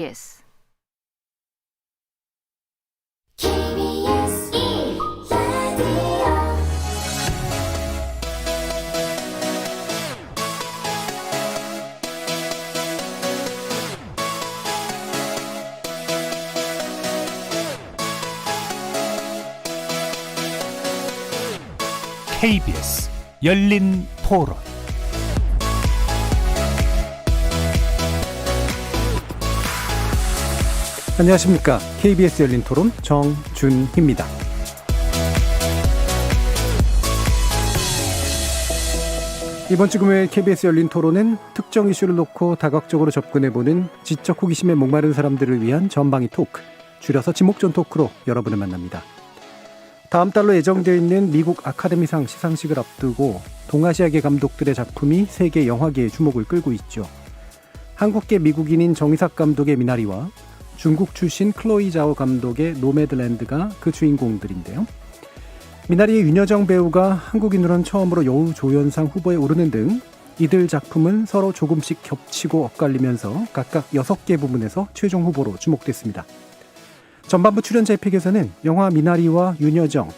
KBS KBS 열린 토론. 안녕하십니까. KBS 열린 토론 정준희입니다. 이번 주 금요일 KBS 열린 토론은 특정 이슈를 놓고 다각적으로 접근해보는 지적 호기심에 목마른 사람들을 위한 전방위 토크, 줄여서 지목전 토크로 여러분을 만납니다. 다음 달로 예정되어 있는 미국 아카데미상 시상식을 앞두고 동아시아계 감독들의 작품이 세계 영화계의 주목을 끌고 있죠. 한국계 미국인인 정의삭 감독의 미나리와 중국 출신 클로이 자오 감독의 노매드랜드가 그 주인공들인데요. 미나리의 윤여정 배우가 한국인으로는 처음으로 여우조연상 후보에 오르는 등 이들 작품은 서로 조금씩 겹치고 엇갈리면서 각각 6개 부문에서 최종 후보로 주목됐습니다. 전반부 출연자의 픽에서는 영화 미나리와 윤여정,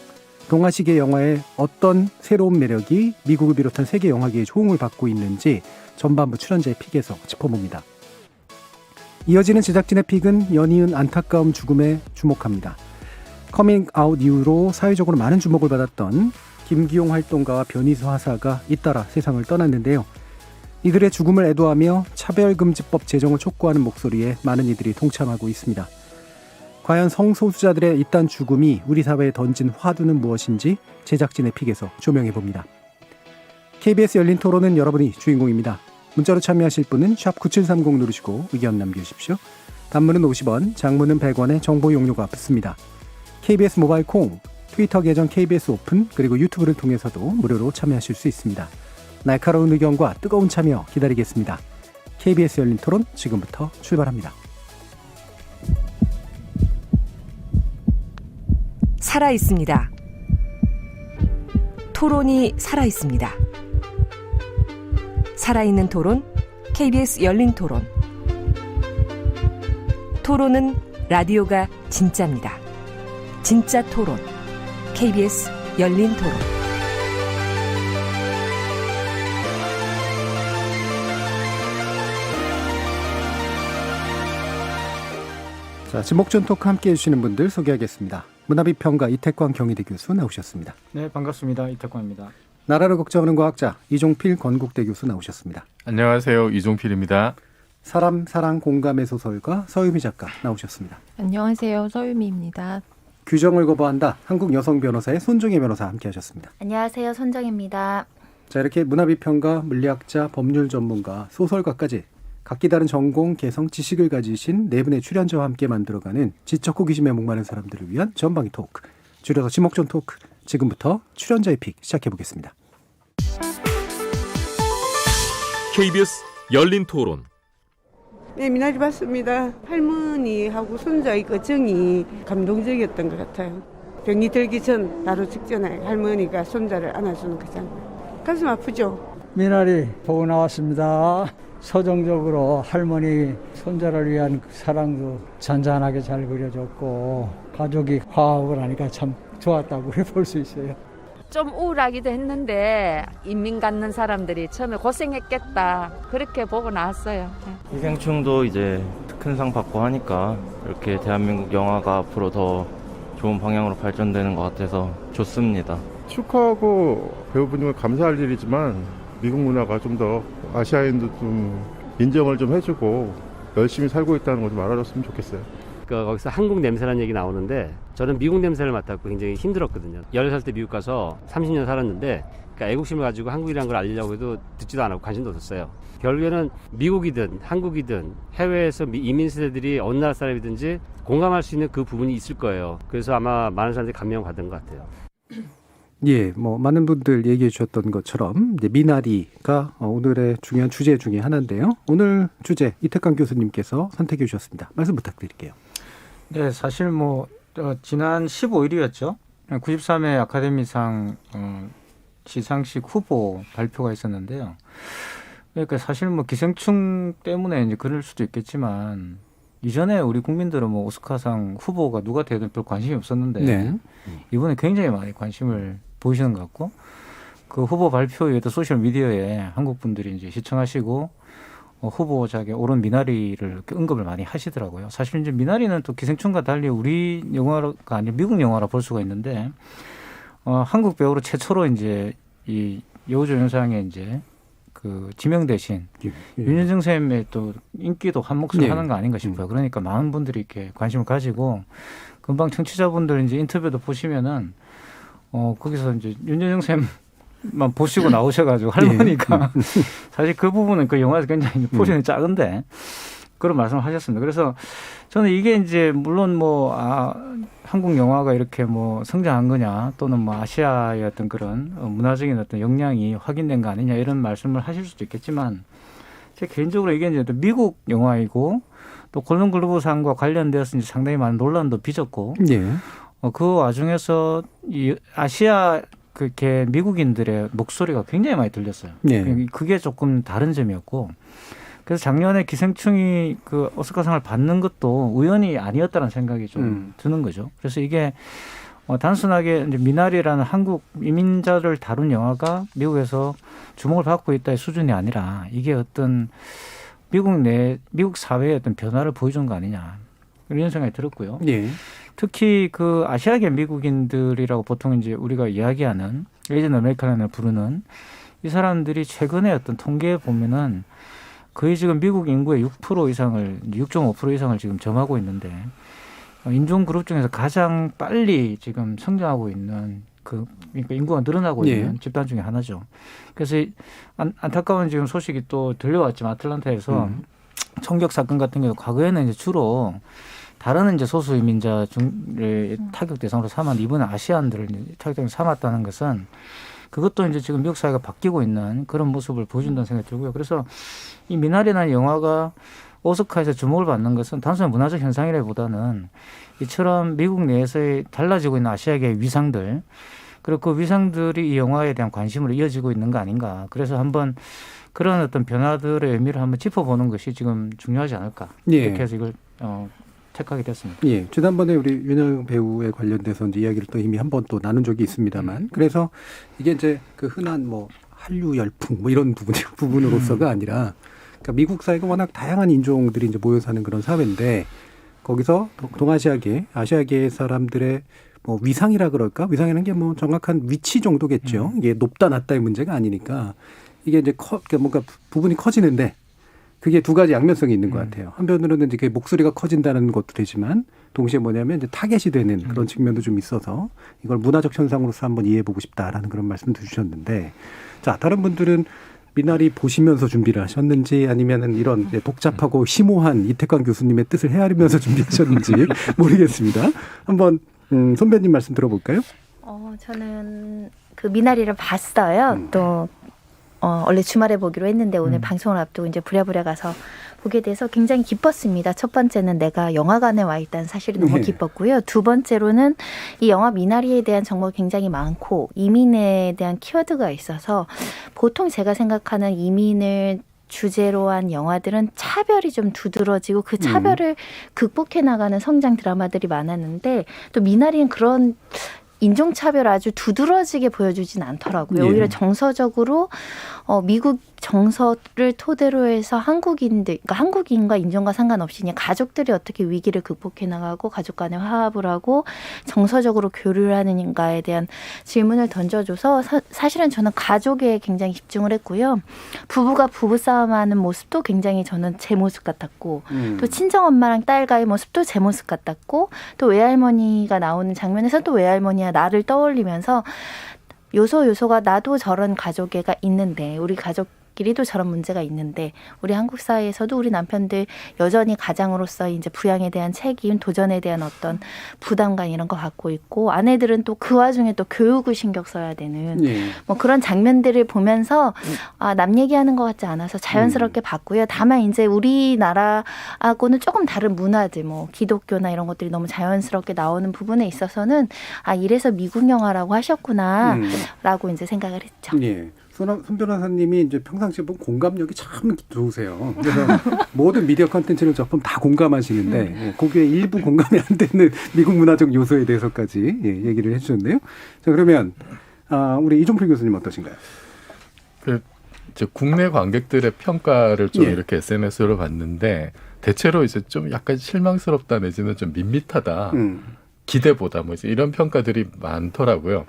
동아시계 영화의 어떤 새로운 매력이 미국을 비롯한 세계 영화계의 호응을 받고 있는지 전반부 출연자의 픽에서 짚어봅니다. 이어지는 제작진의 픽은 연이은 안타까운 죽음에 주목합니다. 커밍아웃 이후로 사회적으로 많은 주목을 받았던 김기용 활동가와 변희수 하사가 잇따라 세상을 떠났는데요. 이들의 죽음을 애도하며 차별금지법 제정을 촉구하는 목소리에 많은 이들이 동참하고 있습니다. 과연 성소수자들의 이딴 죽음이 우리 사회에 던진 화두는 무엇인지 제작진의 픽에서 조명해봅니다. KBS 열린 토론은 여러분이 주인공입니다. 문자로 참여하실 분은 샵 9730 누르시고 의견 남겨주십시오. 단문은 50원, 장문은 100원의 정보 용료가 붙습니다. KBS 모바일 콩, 트위터 계정 KBS 오픈, 그리고 유튜브를 통해서도 무료로 참여하실 수 있습니다. 날카로운 의견과 뜨거운 참여 기다리겠습니다. KBS 열린 토론 지금부터 출발합니다. 살아있습니다. 토론이 살아있습니다. 살아있는 토론, KBS 열린 토론. 토론은 라디오가 진짜입니다. 진짜 토론, KBS 열린 토론. 자, 지목전 토크 함께해 주시는 분들 소개하겠습니다. 문화비평가 이태광 경희대 교수 나오셨습니다. 네, 반갑습니다. 이태광입니다. 나라를 걱정하는 과학자 이종필 건국대 교수 나오셨습니다. 안녕하세요. 이종필입니다. 사람, 사랑, 공감의 소설가 서유미 작가 나오셨습니다. 안녕하세요. 서유미입니다. 규정을 거부한다. 한국 여성 변호사의 손정혜 변호사 함께하셨습니다. 안녕하세요. 손정혜입니다. 자, 이렇게 문화비평가, 물리학자, 법률 전문가, 소설가까지 각기 다른 전공, 개성, 지식을 가지신 네 분의 출연자와 함께 만들어가는 지적 호기심에 목마른 사람들을 위한 전방위 토크, 줄여서 지목전 토크. 지금부터 출연자의 픽 시작해보겠습니다. KBS 열린 토론. 네, 미나리 봤습니다. 할머니하고 손자의 거정이 감동적이었던 것 같아요. 병이 들기 전 바로 직전에 할머니가 손자를 안아주는 그 장면. 가슴 아프죠? 미나리 보고 나왔습니다. 서정적으로 할머니 손자를 위한 사랑도 잔잔하게 잘 그려졌고 가족이 화합을 하니까 참 좋았다고 볼 수 있어요. 좀 우울하기도 했는데 인민 갖는 사람들이 처음에 고생했겠다 그렇게 보고 나왔어요. 기생충도 이제 특훈상 받고 하니까 이렇게 대한민국 영화가 앞으로 더 좋은 방향으로 발전되는 것 같아서 좋습니다. 축하하고 배우분님을 감사할 일이지만 미국 문화가 좀 더 아시아인도 좀 인정을 좀 해주고 열심히 살고 있다는 거 좀 알아줬으면 좋겠어요. 그러니까 거기서 한국 냄새라는 얘기 나오는데 저는 미국 냄새를 맡았고 굉장히 힘들었거든요. 10살 때 미국 가서 30년 살았는데 그러니까 애국심을 가지고 한국이라는 걸 알리려고 해도 듣지도 않았고 관심도 없었어요. 결국에는 미국이든 한국이든 해외에서 이민 세대들이 어느 나라 사람이든지 공감할 수 있는 그 부분이 있을 거예요. 그래서 아마 많은 사람들이 감명을 받은 것 같아요. 예, 뭐 많은 분들 얘기해 주셨던 것처럼 이제 미나리가 오늘의 중요한 주제 중에 하나인데요. 오늘 주제 이태광 교수님께서 선택해 주셨습니다. 말씀 부탁드릴게요. 네, 사실 지난 15일이었죠. 93회 아카데미상 시상식 후보 발표가 있었는데요. 그러니까 사실 기생충 때문에 이제 그럴 수도 있겠지만 이전에 우리 국민들은 뭐 오스카상 후보가 누가 되든 별 관심이 없었는데 네. 이번에 굉장히 많이 관심을 보이시는 것 같고 그 후보 발표 이후에도 소셜 미디어에 한국 분들이 이제 시청하시고 후보작에 오른 미나리를 이렇게 언급을 많이 하시더라고요. 사실 이제 미나리는 또 기생충과 달리 우리 영화가 아니라 미국 영화라 볼 수가 있는데 한국 배우로 최초로 이제 이 여우조연상에 이제 그 지명 대신 윤여정 쌤의 또 인기도 한 몫을 하는 거 아닌가 싶어요. 그러니까 많은 분들이 이렇게 관심을 가지고 금방 청취자분들 이제 인터뷰도 보시면은 거기서 이제 윤여정 쌤만 보시고 나오셔가지고 할머니가 사실 그 부분은 그 영화에서 굉장히 포션이 작은데 그런 말씀을 하셨습니다. 그래서 저는 이게 이제 물론 뭐 한국 영화가 이렇게 뭐 성장한 거냐 또는 뭐 아시아의 어떤 그런 문화적인 어떤 역량이 확인된 거 아니냐 이런 말씀을 하실 수도 있겠지만 제 개인적으로 이게 이제 또 미국 영화이고 또 골든글로브상과 관련되어서 이제 상당히 많은 논란도 빚었고 그 와중에서 이 아시아 그렇게 미국인들의 목소리가 굉장히 많이 들렸어요. 그게 조금 다른 점이었고 그래서 작년에 기생충이 그 오스카상을 받는 것도 우연이 아니었다는 생각이 좀 드는 거죠. 그래서 이게 단순하게 이제 미나리라는 한국 이민자를 다룬 영화가 미국에서 주목을 받고 있다의 수준이 아니라 이게 어떤 미국 사회의 어떤 변화를 보여준 거 아니냐 이런 생각이 들었고요. 특히 그 아시아계 미국인들이라고 보통 이제 우리가 이야기하는 에이전 아메리칸을 부르는 이 사람들이 최근에 어떤 통계에 보면은 거의 지금 미국 인구의 6% 이상을 6.5% 이상을 지금 점하고 있는데 인종 그룹 중에서 가장 빨리 지금 성장하고 있는 그러니까 인구가 늘어나고 있는 집단 중에 하나죠. 그래서 안타까운 지금 소식이 또 들려왔지만 아틀란타에서 총격 사건 같은 경우 과거에는 이제 주로 다른 이제 소수 이민자 중에 타격 대상으로 삼았는데 이번에 아시안들을 타격 대상으로 삼았다는 것은 그것도 이제 지금 미국 사회가 바뀌고 있는 그런 모습을 보여준다는 생각이 들고요. 그래서 이 미나리라는 영화가 오스카에서 주목을 받는 것은 단순한 문화적 현상이라기보다는 이처럼 미국 내에서의 달라지고 있는 아시아계의 위상들 그리고 그 위상들이 이 영화에 대한 관심으로 이어지고 있는 거 아닌가. 그래서 한번 그런 어떤 변화들의 의미를 한번 짚어보는 것이 지금 중요하지 않을까. 이렇게 해서 이걸 택하게 됐습니다. 지난번에 우리 윤여정 배우에 관련돼서 이제 이야기를 또 이미 한번 또 나눈 적이 있습니다만, 그래서 이게 이제 그 흔한 뭐 한류 열풍 뭐 이런 부분으로서가 아니라, 그러니까 미국 사회가 워낙 다양한 인종들이 이제 모여 사는 그런 사회인데 거기서 동아시아계, 아시아계 사람들의 뭐 위상이라 그럴까? 위상이라는 게 뭐 정확한 위치 정도겠죠. 이게 높다 낮다의 문제가 아니니까 이게 이제 그러니까 뭔가 부분이 커지는데. 그게 두 가지 양면성이 있는 것 같아요. 한편으로는 이제 목소리가 커진다는 것도 되지만 동시에 뭐냐면 이제 타겟이 되는 그런 측면도 좀 있어서 이걸 문화적 현상으로서 한번 이해해보고 싶다라는 그런 말씀도 주셨는데, 자, 다른 분들은 미나리 보시면서 준비를 하셨는지 아니면은 이런 복잡하고 심오한 이태광 교수님의 뜻을 헤아리면서 준비하셨는지 모르겠습니다. 한번 선배님 말씀 들어볼까요? 저는 그 미나리를 봤어요. 또 원래 주말에 보기로 했는데 오늘 방송을 앞두고 이제 부랴부랴 가서 보게 돼서 굉장히 기뻤습니다. 첫 번째는 내가 영화관에 와 있다는 사실이 너무 기뻤고요. 두 번째로는 이 영화 미나리에 대한 정보가 굉장히 많고 이민에 대한 키워드가 있어서 보통 제가 생각하는 이민을 주제로 한 영화들은 차별이 좀 두드러지고 그 차별을 극복해 나가는 성장 드라마들이 많았는데 또 미나리는 그런 인종차별 아주 두드러지게 보여주진 않더라고요. 오히려 정서적으로 미국 정서를 토대로 해서 한국인들, 그러니까 한국인과 인종과 상관없이 그냥 가족들이 어떻게 위기를 극복해 나가고 가족 간의 화합을 하고 정서적으로 교류를 하는가에 대한 질문을 던져줘서 사실은 저는 가족에 굉장히 집중을 했고요. 부부가 부부싸움하는 모습도 굉장히 저는 제 모습 같았고 또 친정엄마랑 딸과의 모습도 제 모습 같았고 또 외할머니가 나오는 장면에서 또 외할머니와 나를 떠올리면서 요소가 나도 저런 가족애가 있는데 우리 가족끼리도 저런 문제가 있는데 우리 한국 사회에서도 우리 남편들 여전히 가장으로서 이제 부양에 대한 책임, 도전에 대한 어떤 부담감 이런 거 갖고 있고 아내들은 또 그 와중에 또 교육을 신경 써야 되는 뭐 그런 장면들을 보면서 남 얘기하는 것 같지 않아서 자연스럽게 봤고요. 다만 이제 우리나라하고는 조금 다른 문화들, 뭐 기독교나 이런 것들이 너무 자연스럽게 나오는 부분에 있어서는 이래서 미국 영화라고 하셨구나라고 이제 생각을 했죠. 손 변호사님이 이제 평상시에 보면 공감력이 참 좋으세요. 그래서 모든 미디어 컨텐츠를 접하면 다 공감하시는데 예, 거기에 일부 공감이 안 되는 미국 문화적 요소에 대해서까지 예, 얘기를 해주셨네요. 자 그러면 우리 이종필 교수님 어떠신가요? 이제 국내 관객들의 평가를 좀 예. 이렇게 SNS로 봤는데 대체로 이제 좀 약간 실망스럽다 내지는 좀 밋밋하다. 기대보다 뭐 이제 이런 평가들이 많더라고요.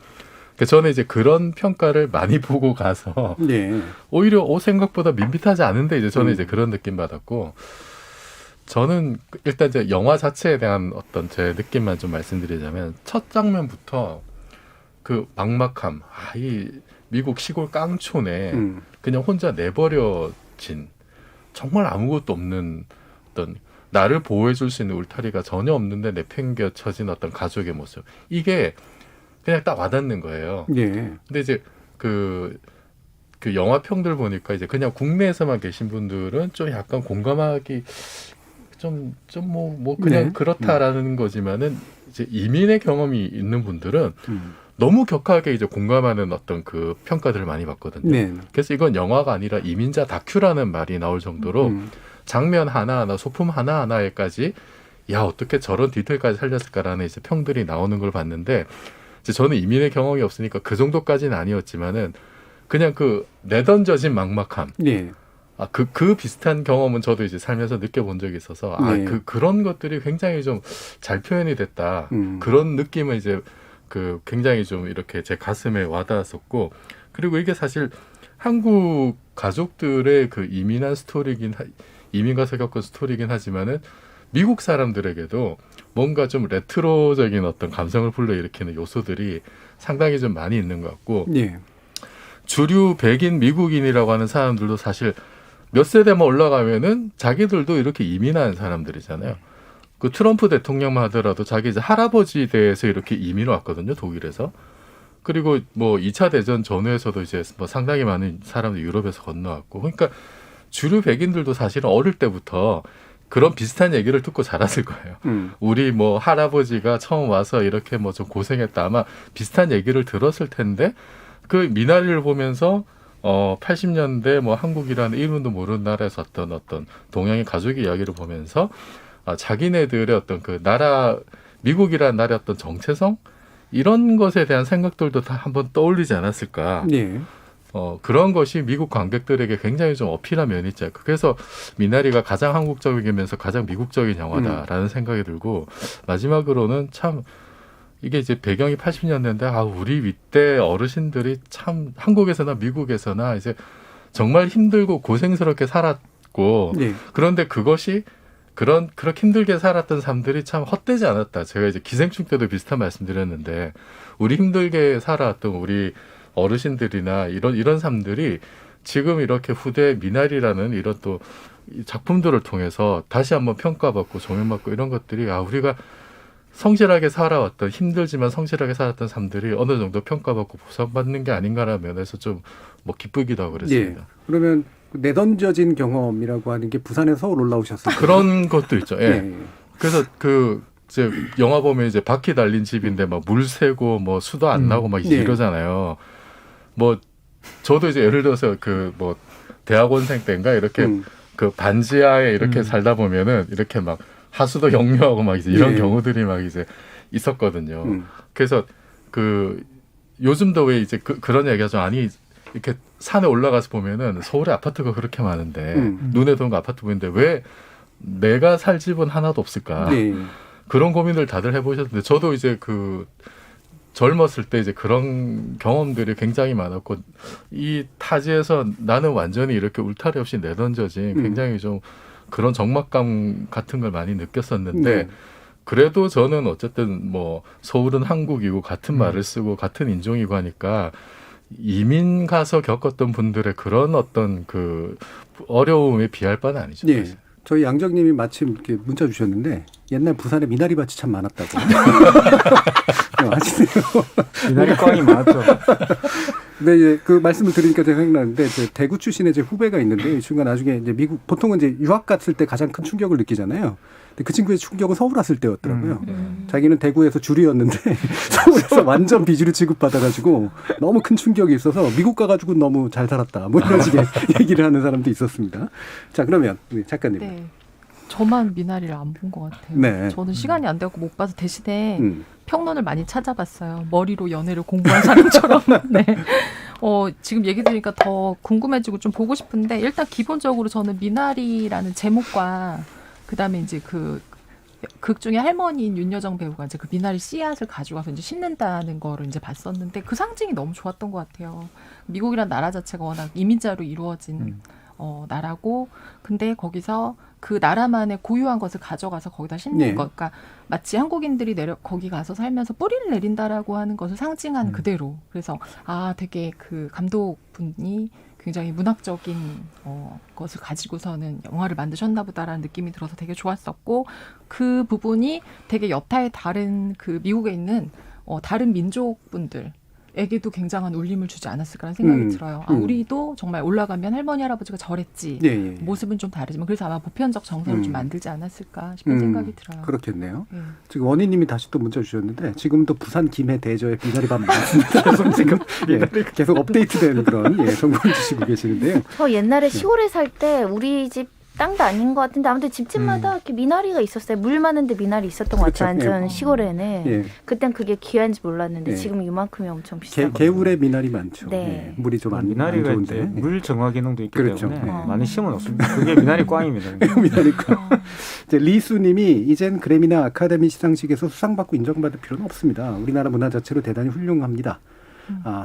저는 이제 그런 평가를 많이 보고 가서 예. 오히려 생각보다 밋밋하지 않은데 이제 저는 이제 그런 느낌 받았고 저는 일단 이제 영화 자체에 대한 어떤 제 느낌만 좀 말씀드리자면 첫 장면부터 그 막막함, 이 미국 시골 깡촌에 그냥 혼자 내버려진 정말 아무것도 없는 어떤 나를 보호해줄 수 있는 울타리가 전혀 없는데 내팽겨쳐진 어떤 가족의 모습 이게 그냥 딱 와닿는 거예요. 예. 근데 이제 그 영화 평들 보니까 이제 그냥 국내에서만 계신 분들은 좀 약간 공감하기 좀 그냥 네. 그렇다라는 거지만은 이제 이민의 경험이 있는 분들은 너무 격하게 이제 공감하는 어떤 그 평가들을 많이 받거든요. 네. 그래서 이건 영화가 아니라 이민자 다큐라는 말이 나올 정도로 장면 하나하나, 소품 하나하나에까지 야 어떻게 저런 디테일까지 살렸을까라는 이제 평들이 나오는 걸 봤는데 이제 저는 이민의 경험이 없으니까 그 정도까지는 아니었지만은 그냥 그 내던져진 막막함. 예. 그 비슷한 경험은 저도 이제 살면서 느껴본 적이 있어서 네. 그런 것들이 굉장히 좀 잘 표현이 됐다. 그런 느낌은 이제 그 굉장히 좀 이렇게 제 가슴에 와닿았었고 그리고 이게 사실 한국 가족들의 그 이민 가서 겪은 스토리긴 하지만은 미국 사람들에게도 뭔가 좀 레트로적인 어떤 감성을 불러일으키는 요소들이 상당히 좀 많이 있는 것 같고 예. 주류 백인 미국인이라고 하는 사람들도 사실 몇 세대만 올라가면은 자기들도 이렇게 이민한 사람들이잖아요. 그 트럼프 대통령만 하더라도 자기 이제 할아버지 대에서 이렇게 이민 왔거든요, 독일에서. 그리고 뭐 2차 대전 전후에서도 이제 뭐 상당히 많은 사람들이 유럽에서 건너왔고. 그러니까 주류 백인들도 사실은 어릴 때부터 그런 비슷한 얘기를 듣고 자랐을 거예요. 우리 뭐 할아버지가 처음 와서 이렇게 뭐 좀 고생했다. 아마 비슷한 얘기를 들었을 텐데 그 미나리를 보면서 80년대 뭐 한국이라는 이름도 모르는 나라에서 왔던 어떤 동양의 가족의 이야기를 보면서 자기네들의 어떤 그 나라 미국이라는 나라의 어떤 정체성 이런 것에 대한 생각들도 다 한번 떠올리지 않았을까. 예. 그런 것이 미국 관객들에게 굉장히 좀 어필한 면이 있죠. 그래서 미나리가 가장 한국적이면서 가장 미국적인 영화다라는 생각이 들고 마지막으로는 참 이게 이제 배경이 80년대인데 우리 윗대 어르신들이 참 한국에서나 미국에서나 이제 정말 힘들고 고생스럽게 살았고 예. 그런데 그것이 그렇게 힘들게 살았던 삶들이 참 헛되지 않았다. 제가 이제 기생충 때도 비슷한 말씀드렸는데 우리 힘들게 살아왔던 우리 어르신들이나 이런 삶들이 지금 이렇게 후대 미나리라는 이런 또 작품들을 통해서 다시 한번 평가받고 조명받고 이런 것들이 우리가 성실하게 살아왔던 힘들지만 성실하게 살았던 삶들이 어느 정도 평가받고 보상받는 게 아닌가라는 면에서 좀 뭐 기쁘기도 하고 그랬습니다. 예. 그러면 내던져진 경험이라고 하는 게 부산에서 서울 올라오셨어요? 그런 것도 있죠. 예. 예. 그래서 이제 영화 보면 이제 바퀴 달린 집인데 막 물 새고 뭐 수도 안 나고 막 예. 이러잖아요. 뭐 저도 이제 예를 들어서 뭐 대학원생 때인가 이렇게 그 반지하에 이렇게 살다 보면은 이렇게 막 하수도 역류하고 막 이제 이런 예. 경우들이 막 이제 있었거든요. 그래서 요즘도 왜 이제 그런 얘기가 좀 이렇게 산에 올라가서 보면은 서울에 아파트가 그렇게 많은데 눈에 들어온 거 아파트 보이는데 왜 내가 살 집은 하나도 없을까? 예. 그런 고민들 다들 해보셨는데 저도 이제 젊었을 때 이제 그런 경험들이 굉장히 많았고 이 타지에서 나는 완전히 이렇게 울타리 없이 내던져진 굉장히 좀 그런 적막감 같은 걸 많이 느꼈었는데 네. 그래도 저는 어쨌든 뭐 서울은 한국이고 같은 말을 쓰고 같은 인종이고 하니까 이민 가서 겪었던 분들의 그런 어떤 그 어려움에 비할 바는 아니죠. 예. 저희 양정님이 마침 이렇게 문자 주셨는데 옛날 부산에 미나리밭이 참 많았다고. 아시네요. 미나리 꽝이 많았죠. 근데 이제 그 말씀을 드리니까 제가 생각나는데 대구 출신의 제 후배가 있는데 이 친구가 나중에 이제 미국 보통은 이제 유학 갔을 때 가장 큰 충격을 느끼잖아요. 근데 그 친구의 충격은 서울 왔을 때였더라고요. 자기는 대구에서 줄이었는데 서울에서 완전 비주류 취급받아가지고 너무 큰 충격이 있어서 미국 가가지고 너무 잘 살았다. 뭐 이런 식의 얘기를 하는 사람도 있었습니다. 자, 그러면 우리 작가님. 네. 저만 미나리를 안 본 것 같아요. 네. 저는 시간이 안 돼서 못 봐서 대신에 평론을 많이 찾아봤어요. 머리로 연애를 공부한 사람처럼. 네. 지금 얘기 들으니까 더 궁금해지고 좀 보고 싶은데 일단 기본적으로 저는 미나리라는 제목과 그다음에 이제 그 극 중에 할머니인 윤여정 배우가 이제 그 미나리 씨앗을 가져가서 이제 심는다는 거를 이제 봤었는데 그 상징이 너무 좋았던 것 같아요. 미국이란 나라 자체가 워낙 이민자로 이루어진 나라고 근데 거기서 그 나라만의 고유한 것을 가져가서 거기다 심는 것. 그러니까 마치 한국인들이 거기 가서 살면서 뿌리를 내린다라고 하는 것을 상징한 그대로. 그래서 되게 그 감독분이 굉장히 문학적인 것을 가지고서는 영화를 만드셨나 보다라는 느낌이 들어서 되게 좋았었고 그 부분이 되게 여타의 다른 그 미국에 있는 다른 민족분들 에게도 굉장한 울림을 주지 않았을까라는 생각이 들어요. 우리도 정말 올라가면 할머니 할아버지가 저랬지. 모습은 좀 다르지만 그래서 아마 보편적 정서를 좀 만들지 않았을까 싶은 생각이 들어요. 그렇겠네요. 지금 원희님이 다시 또 문자 주셨는데 지금도 부산 김해 대저의 미나리밥 많습니다. 지금 계속 업데이트되는 그런 정보를 주시고 계시는데요. 저 옛날에 시골에 살 때 우리 집 땅도 아닌 것 같은데 아무튼 집집마다 이렇게 미나리가 있었어요. 물 많은데 미나리 있었던 것 같아요. 완전 시골에는. 그땐 그게 귀한지 몰랐는데 지금 이만큼이 엄청 비싸거든요. 개울에 미나리 많죠. 네. 물이 좀 안 미나리가 좋은데. 이제 물 정화 기능도 있기 그렇죠. 때문에 많이 심어놓습니다. 그게 미나리 꽝입니다. 미나리 꽝. 이제 리수님이 이젠 그래미나 아카데미 시상식에서 수상받고 인정받을 필요는 없습니다. 우리나라 문화 자체로 대단히 훌륭합니다.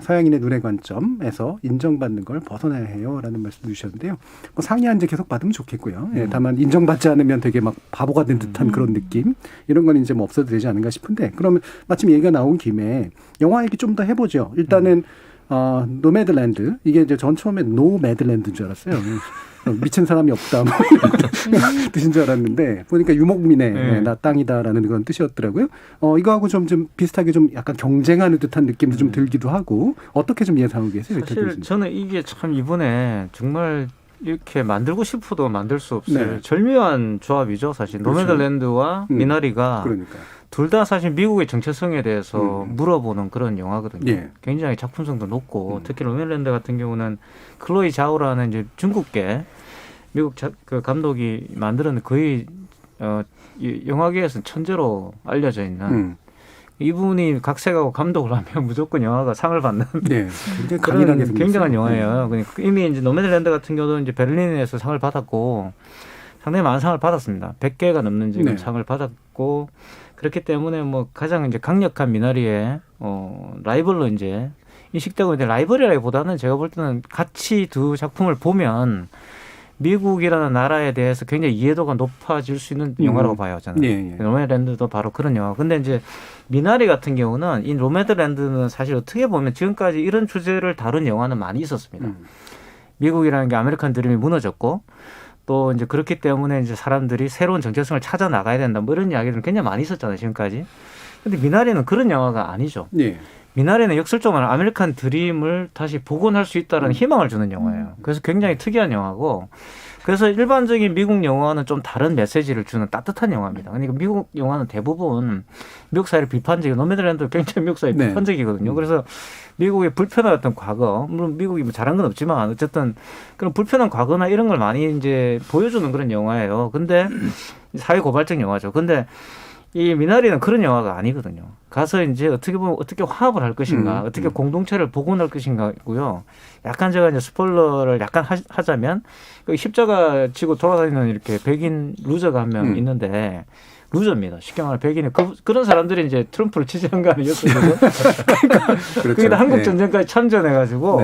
서양인의 눈의 관점에서 인정받는 걸 벗어나야 해요라는 말씀 주셨는데요. 뭐 상이 이제 계속 받으면 좋겠고요. 다만 인정받지 않으면 되게 막 바보가 된 듯한 그런 느낌 이런 건 이제 뭐 없어도 되지 않은가 싶은데 그러면 마침 얘기가 나온 김에 영화 얘기 좀 더 해보죠. 일단은 노매드랜드 이게 이제 전 처음에 노매드랜드인 줄 알았어요. 미친 사람이 없다 뭐 이런 뜻인 줄 알았는데 보니까 유목민의 나 땅이다라는 그런 뜻이었더라고요. 이거하고 좀 비슷하게 좀 약간 경쟁하는 듯한 느낌도 좀 들기도 하고 어떻게 좀 예상하고 계세요? 사실 저는 이게 참 이번에 정말 이렇게 만들고 싶어도 만들 수 없을 절묘한 조합이죠. 사실 그렇죠. 노매드랜드와 미나리가 둘 다 사실 미국의 정체성에 대해서 물어보는 그런 영화거든요. 굉장히 작품성도 높고 특히 노매드랜드 같은 경우는 클로이 자오라는 이제 중국계 미국 그 감독이 만들었는데 거의 영화계에서는 천재로 알려져 있는 이분이 각색하고 감독을 하면 무조건 영화가 상을 받는 그런 굉장한 영화예요. 그러니까 이미 이제 노매드랜드 같은 경우도 이제 베를린에서 상을 받았고 상당히 많은 상을 받았습니다. 100개가 넘는 지금 상을 받았고 그렇기 때문에 뭐 가장 이제 강력한 미나리의 라이벌로 이제 인식되고 있는데 라이벌이라기보다는 제가 볼 때는 같이 두 작품을 보면 미국이라는 나라에 대해서 굉장히 이해도가 높아질 수 있는 영화라고 봐요, 저는. 노매드랜드도 바로 그런 영화. 근데 이제 미나리 같은 경우는 이 노매드랜드는 사실 어떻게 보면 지금까지 이런 주제를 다룬 영화는 많이 있었습니다. 미국이라는 게 아메리칸 드림이 무너졌고 또 이제 그렇기 때문에 이제 사람들이 새로운 정체성을 찾아 나가야 된다. 뭐 이런 이야기들은 굉장히 많이 있었잖아요, 지금까지. 근데 미나리는 그런 영화가 아니죠. 미나리는 역설적으로 아메리칸 드림을 다시 복원할 수 있다는 희망을 주는 영화예요. 그래서 굉장히 특이한 영화고 그래서 일반적인 미국 영화는 좀 다른 메시지를 주는 따뜻한 영화입니다. 그러니까 미국 영화는 대부분 미국 사회를 비판적이고 노매드랜드도 굉장히 미국 사회 비판적이거든요. 그래서 미국의 불편한 어떤 과거, 물론 미국이 뭐 잘한 건 없지만 어쨌든 그런 불편한 과거나 이런 걸 많이 이제 보여주는 그런 영화예요. 근데 사회 고발적 영화죠. 근데 이 미나리는 그런 영화가 아니거든요. 가서 이제 어떻게 보면 어떻게 화합을 할 것인가, 어떻게 공동체를 복원할 것인가고요. 약간 제가 이제 스포일러를 약간 하자면 십자가 지고 돌아다니는 이렇게 백인 루저가 한 명 있는데 루저입니다. 쉽게 말하면 백인이 그런 사람들이 이제 트럼프를 지지한 거 아니겠어요? 그러니까 그게 한국 전쟁까지 참전해가지고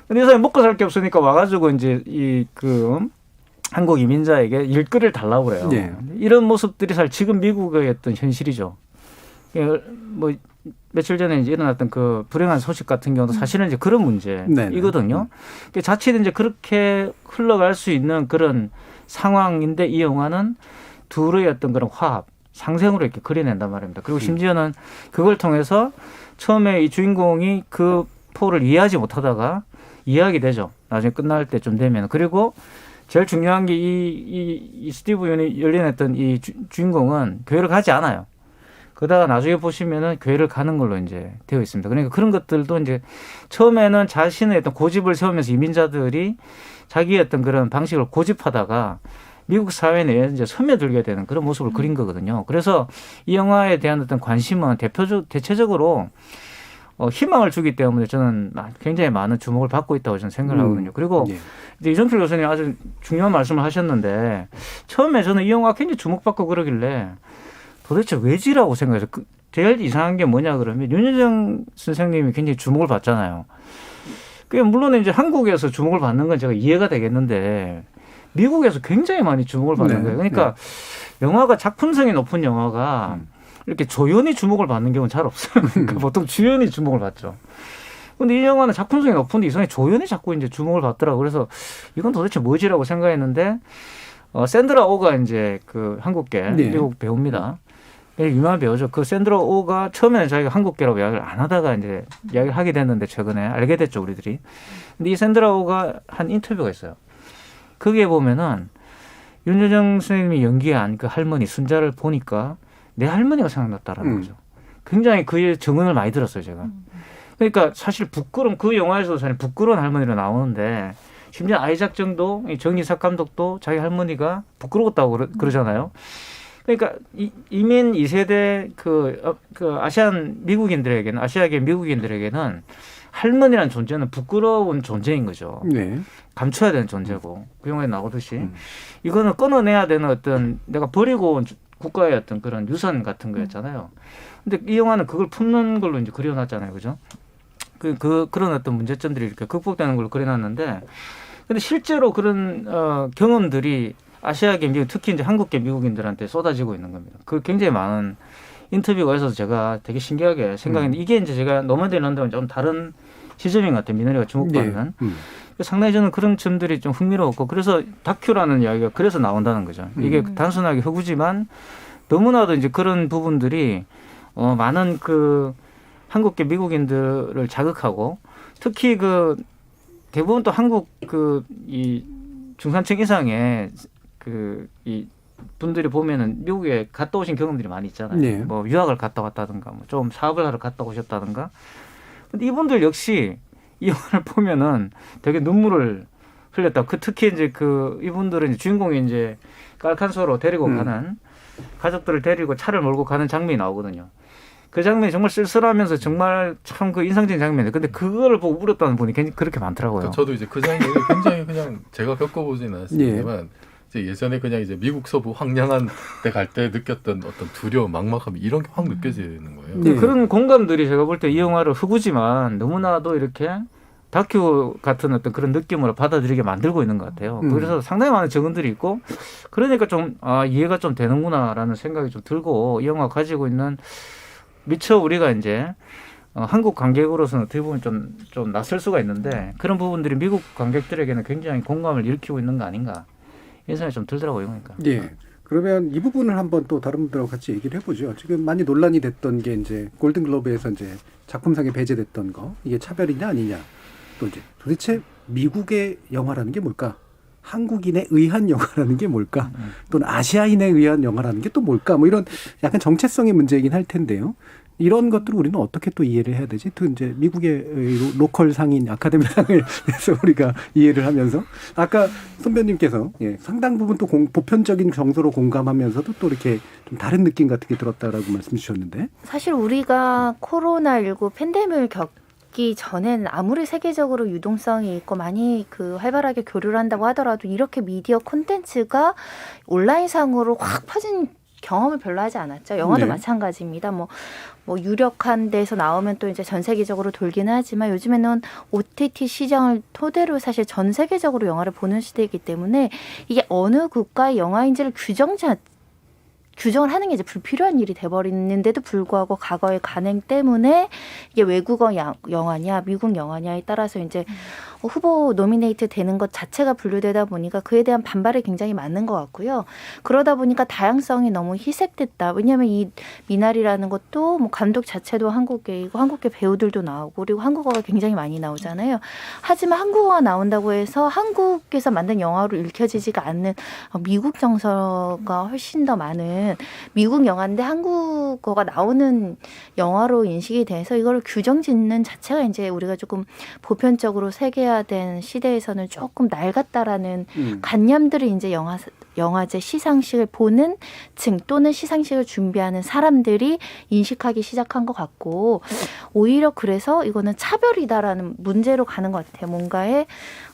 근데 이 사람이 먹고 살 게 없으니까 와가지고 이제 한국 이민자에게 일거리를 달라고 그래요. 이런 모습들이 사실 지금 미국의 어떤 현실이죠. 뭐 며칠 전에 이제 일어났던 그 불행한 소식 같은 경우도 사실은 이제 그런 문제이거든요. 자칫 이제 그렇게 흘러갈 수 있는 그런 상황인데 이 영화는 둘의 어떤 그런 화합, 상생으로 이렇게 그려낸단 말입니다. 그리고 심지어는 그걸 통해서 처음에 이 주인공이 그 포를 이해하지 못하다가 이해하게 되죠. 나중에 끝날 때쯤 되면. 그리고 제일 중요한 게 이 스티브 윤이 열린했던 이 주인공은 교회를 가지 않아요. 그러다가 나중에 보시면은 교회를 가는 걸로 이제 되어 있습니다. 그러니까 그런 것들도 이제 처음에는 자신의 어떤 고집을 세우면서 이민자들이 자기의 어떤 그런 방식을 고집하다가 미국 사회 내에 이제 스며들게 되는 그런 모습을 그린 거거든요. 그래서 이 영화에 대한 어떤 관심은 대체적으로 희망을 주기 때문에 저는 굉장히 많은 주목을 받고 있다고 저는 생각을 하거든요. 그리고 이제 이정필 교수님 아주 중요한 말씀을 하셨는데 처음에 저는 이 영화 굉장히 주목받고 그러길래 도대체 왜지라고 생각해서 제일 이상한 게 뭐냐 그러면 윤여정 선생님이 굉장히 주목을 받잖아요. 그게 물론 이제 한국에서 주목을 받는 건 제가 이해가 되겠는데 미국에서 굉장히 많이 주목을 받는 거예요. 그러니까 영화가 작품성이 높은 영화가 이렇게 조연이 주목을 받는 경우는 잘 없어요. 그러니까 보통 주연이 주목을 받죠. 근데 이 영화는 작품성이 높은데 이상하게 조연이 자꾸 이제 주목을 받더라고요. 그래서 이건 도대체 뭐지라고 생각했는데 샌드라 오가 이제 그 한국계 미국 배우입니다. 유명한 배우죠. 그 샌드라 오가 처음에는 자기가 한국계라고 이야기를 안 하다가 이제 이야기를 하게 됐는데 최근에 알게 됐죠, 우리들이. 근데 이 샌드라 오가 한 인터뷰가 있어요. 거기에 보면은 윤여정 선생님이 연기한 그 할머니 순자를 보니까 내 할머니가 생각났다라는 거죠. 굉장히 그의 정언을 많이 들었어요, 제가. 그러니까 사실 부끄러운 그 영화에서도 사실 부끄러운 할머니로 나오는데 심지어 아이작 정도 정의삭 감독도 자기 할머니가 부끄러웠다고 그러잖아요. 그러니까 이민 2세대 그 아시안 미국인들에게는 아시아계 미국인들에게는 할머니라는 존재는 부끄러운 존재인 거죠. 감춰야 되는 존재고 그 영화에 나오듯이 이거는 끊어내야 되는 어떤 내가 버리고 온 국가의 어떤 그런 유산 같은 거였잖아요. 근데 이 영화는 그걸 품는 걸로 이제 그려놨잖아요, 그죠? 그런 어떤 문제점들이 이렇게 극복되는 걸로 그려놨는데, 근데 실제로 그런 경험들이 아시아계 미국, 특히 이제 한국계 미국인들한테 쏟아지고 있는 겁니다. 그 굉장히 많은 인터뷰가 있어서 제가 되게 신기하게 생각했는데 이게 이제 제가 노마드 인 런던은 좀 다른 시점인 것 같아요. 미나리가 주목받는. 상당히 저는 그런 점들이 좀 흥미로웠고 그래서 다큐라는 이야기가 그래서 나온다는 거죠. 이게 단순하게 허구지만 너무나도 이제 그런 부분들이 많은 그 한국계 미국인들을 자극하고 특히 그 대부분 또 한국 이 중산층 이상의 이 분들이 보면은 미국에 갔다 오신 경험들이 많이 있잖아요. 뭐 유학을 갔다 왔다든가 뭐 좀 사업을 하러 갔다 오셨다든가. 근데 이분들 역시 이 영화를 보면은 되게 눈물을 흘렸다. 특히 이제 이분들은 이제 주인공이 이제 깔칸소로 데리고 가는 가족들을 데리고 차를 몰고 가는 장면이 나오거든요. 그 장면이 정말 쓸쓸하면서 정말 참 그 인상적인 장면이에요. 근데 그거를 보고 울었다는 분이 그렇게 많더라고요. 저도 이제 그 장면이 굉장히 그냥 제가 겪어보지는 않았지만 예전에 그냥 이제 미국 서부 황량한 데 갈 때 느꼈던 어떤 두려움, 막막함 이런 게 확 느껴지는 거예요. 그런 공감들이 제가 볼 때 이 영화를 흑우지만 너무나도 이렇게 다큐 같은 어떤 그런 느낌으로 받아들이게 만들고 있는 것 같아요. 그래서 상당히 많은 적응들이 있고 그러니까 좀 이해가 좀 되는구나라는 생각이 좀 들고 이 영화가 가지고 있는 미처 우리가 이제 한국 관객으로서는 어떻게 보면 좀 낯설 수가 있는데 그런 부분들이 미국 관객들에게는 굉장히 공감을 일으키고 있는 거 아닌가 이런 생각이 좀 들더라고요. 그러니까. 그러면 이 부분을 한번 또 다른 분들하고 같이 얘기를 해보죠. 지금 많이 논란이 됐던 게 이제 골든글로브에서 이제 작품상에 배제됐던 거 이게 차별이냐 아니냐 또 이제 도대체 미국의 영화라는 게 뭘까? 한국인에 의한 영화라는 게 뭘까? 또는 아시아인에 의한 영화라는 게 또 뭘까? 뭐 이런 약간 정체성의 문제이긴 할 텐데요. 이런 것들을 우리는 어떻게 또 이해를 해야 되지? 또 이제 미국의 로컬 상인 아카데미상을 해서 우리가 이해를 하면서 아까 선배님께서 상당 부분 또 보편적인 정서로 공감하면서도 또 이렇게 좀 다른 느낌 같은 게 들었다라고 말씀 주셨는데 사실 우리가 코로나19 팬데믹을 겪기 전에는 아무리 세계적으로 유동성이 있고 많이 활발하게 교류를 한다고 하더라도 이렇게 미디어 콘텐츠가 온라인상으로 확 퍼진 경험을 별로 하지 않았죠. 영화도 마찬가지입니다. 뭐 유력한 데서 나오면 또 이제 전 세계적으로 돌기는 하지만 요즘에는 OTT 시장을 토대로 사실 전 세계적으로 영화를 보는 시대이기 때문에 이게 어느 국가의 영화인지를 규정을 하는 게 이제 불필요한 일이 돼버리는데도 불구하고 과거의 관행 때문에 이게 외국어 영화냐 미국 영화냐에 따라서 이제 후보 노미네이트 되는 것 자체가 분류되다 보니까 그에 대한 반발이 굉장히 많은 것 같고요. 그러다 보니까 다양성이 너무 희색됐다. 왜냐하면 이 미나리라는 것도 뭐 감독 자체도 한국계이고 한국계 배우들도 나오고 그리고 한국어가 굉장히 많이 나오잖아요. 하지만 한국어가 나온다고 해서 한국에서 만든 영화로 읽혀지지가 않는 미국 정서가 훨씬 더 많은 미국 영화인데 한국어가 나오는 영화로 인식이 돼서 이걸 규정 짓는 자체가 이제 우리가 조금 보편적으로 세계화된 시대에서는 조금 낡았다라는 관념들을 이제 영화제 시상식을 보는 층 또는 시상식을 준비하는 사람들이 인식하기 시작한 것 같고 오히려 그래서 이거는 차별이다라는 문제로 가는 것 같아요. 뭔가의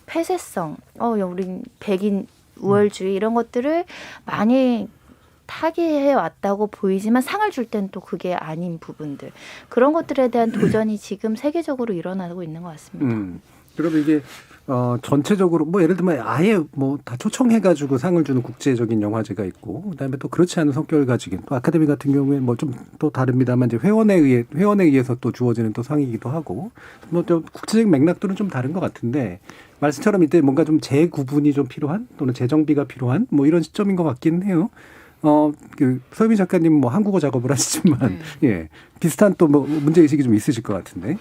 폐쇄성, 우리 백인 우월주의 이런 것들을 많이 타개해 왔다고 보이지만 상을 줄 땐 또 그게 아닌 부분들 그런 것들에 대한 도전이 지금 세계적으로 일어나고 있는 것 같습니다. 그러면 이게 전체적으로 뭐 예를 들면 아예 뭐 다 초청해가지고 상을 주는 국제적인 영화제가 있고 그다음에 또 그렇지 않은 성격을 가지긴 또 아카데미 같은 경우에는 뭐 좀 또 다릅니다만 이제 회원에 의해서 또 주어지는 또 상이기도 하고 뭐 좀 국제적인 맥락들은 좀 다른 것 같은데 말씀처럼 이때 뭔가 좀 재구분이 좀 필요한 또는 재정비가 필요한 뭐 이런 시점인 것 같기는 해요. 서유미 작가님 뭐 한국어 작업을 하시지만 예 비슷한 또 뭐 문제 의식이 좀 있으실 것 같은데.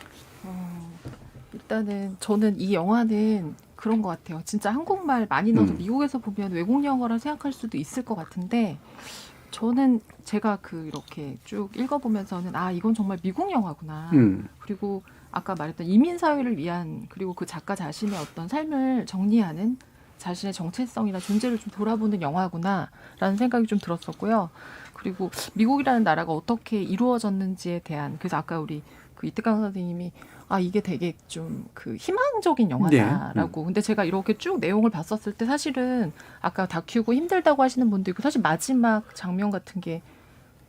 일단은 저는 이 영화는 그런 것 같아요. 진짜 한국말 많이 넣어서 미국에서 보면 외국 영화라 생각할 수도 있을 것 같은데 저는 제가 이렇게 쭉 읽어보면서는 이건 정말 미국 영화구나. 그리고 아까 말했던 이민 사회를 위한 그리고 그 작가 자신의 어떤 삶을 정리하는 자신의 정체성이나 존재를 좀 돌아보는 영화구나라는 생각이 좀 들었었고요. 그리고 미국이라는 나라가 어떻게 이루어졌는지에 대한 그래서 아까 우리 이태강 선생님이 이게 되게 좀 희망적인 영화다라고. 근데 제가 이렇게 쭉 내용을 봤었을 때 사실은 아까 다큐고 힘들다고 하시는 분도 있고 사실 마지막 장면 같은 게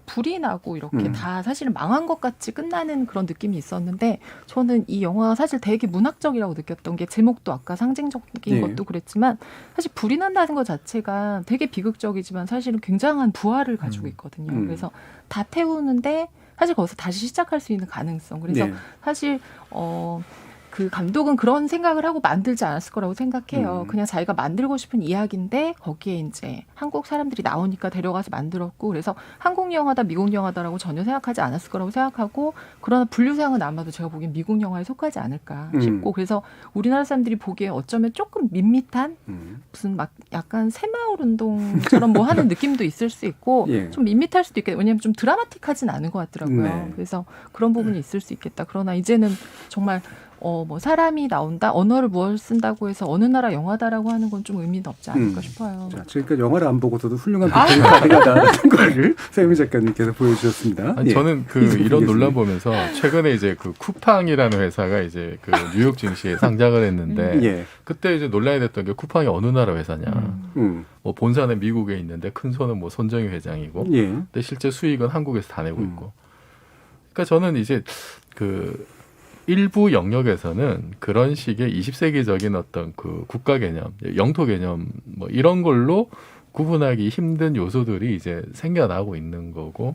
불이 나고 이렇게 다 사실은 망한 것 같이 끝나는 그런 느낌이 있었는데 저는 이 영화가 사실 되게 문학적이라고 느꼈던 게 제목도 아까 상징적인 것도 그랬지만 사실 불이 난다는 것 자체가 되게 비극적이지만 사실은 굉장한 부활을 가지고 있거든요. 그래서 다 태우는데 사실 거기서 다시 시작할 수 있는 가능성. 그래서 사실 그 감독은 그런 생각을 하고 만들지 않았을 거라고 생각해요. 그냥 자기가 만들고 싶은 이야기인데 거기에 이제 한국 사람들이 나오니까 데려가서 만들었고 그래서 한국 영화다 미국 영화다라고 전혀 생각하지 않았을 거라고 생각하고 그러나 분류상은 아마도 제가 보기엔 미국 영화에 속하지 않을까 싶고 그래서 우리나라 사람들이 보기에 어쩌면 조금 밋밋한 무슨 막 약간 새마을 운동처럼 뭐 하는 느낌도 있을 수 있고 좀 밋밋할 수도 있겠다. 왜냐하면 좀 드라마틱하진 않은 것 같더라고요. 그래서 그런 부분이 있을 수 있겠다. 그러나 이제는 정말 뭐 사람이 나온다, 언어를 무엇을 쓴다고 해서 어느 나라 영화다라고 하는 건 좀 의미는 없지 않을까 싶어요. 자, 지금까지 영화를 안 보고서도 훌륭한 비평이 가능하다는 거를 서유미 작가님께서 보여주셨습니다. 저는 이런 논란 보면서 최근에 이제 쿠팡이라는 회사가 이제 뉴욕 증시에 상장을 했는데 그때 이제 논란이 됐던 게 쿠팡이 어느 나라 회사냐. 뭐 본사는 미국에 있는데 큰 손은 뭐 손정희 회장이고, 근데 실제 수익은 한국에서 다 내고 있고. 그러니까 저는 이제 일부 영역에서는 그런 식의 20세기적인 어떤 국가 개념, 영토 개념 뭐 이런 걸로 구분하기 힘든 요소들이 이제 생겨나고 있는 거고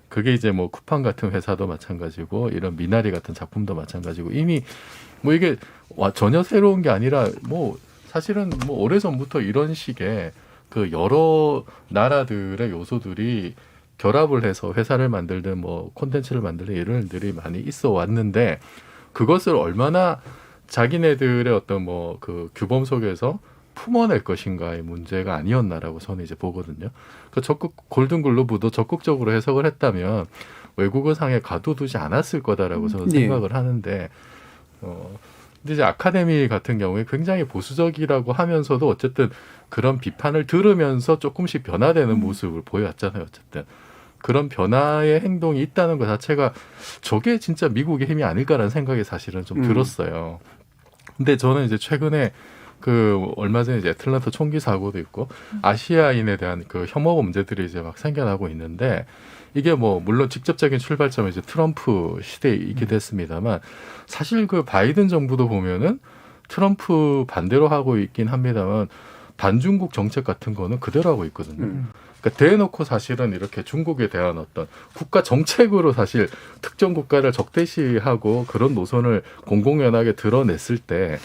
그게 이제 뭐 쿠팡 같은 회사도 마찬가지고 이런 미나리 같은 작품도 마찬가지고 이미 뭐 이게 전혀 새로운 게 아니라 뭐 사실은 뭐 오래전부터 이런 식의 여러 나라들의 요소들이 결합을 해서 회사를 만들든 뭐 콘텐츠를 만들든 이런 일들이 많이 있어 왔는데 그것을 얼마나 자기네들의 어떤 뭐 규범 속에서 품어낼 것인가의 문제가 아니었나라고 저는 이제 보거든요. 골든글로브도 적극적으로 해석을 했다면 외국어 상에 가둬두지 않았을 거다라고 저는 생각을 하는데 근데 이제 아카데미 같은 경우에 굉장히 보수적이라고 하면서도 어쨌든 그런 비판을 들으면서 조금씩 변화되는 모습을 보여왔잖아요. 어쨌든 그런 변화의 행동이 있다는 것 자체가 저게 진짜 미국의 힘이 아닐까라는 생각이 사실은 좀 들었어요. 근데 저는 이제 최근에 얼마 전에 이제 애틀란타 총기 사고도 있고 아시아인에 대한 혐오 문제들이 이제 막 생겨나고 있는데 이게 뭐 물론 직접적인 출발점은 이제 트럼프 시대이기도 했습니다만 사실 바이든 정부도 보면은 트럼프 반대로 하고 있긴 합니다만 반중국 정책 같은 거는 그대로 하고 있거든요. 그러니까 대놓고 사실은 이렇게 중국에 대한 어떤 국가 정책으로 사실 특정 국가를 적대시하고 그런 노선을 공공연하게 드러냈을 때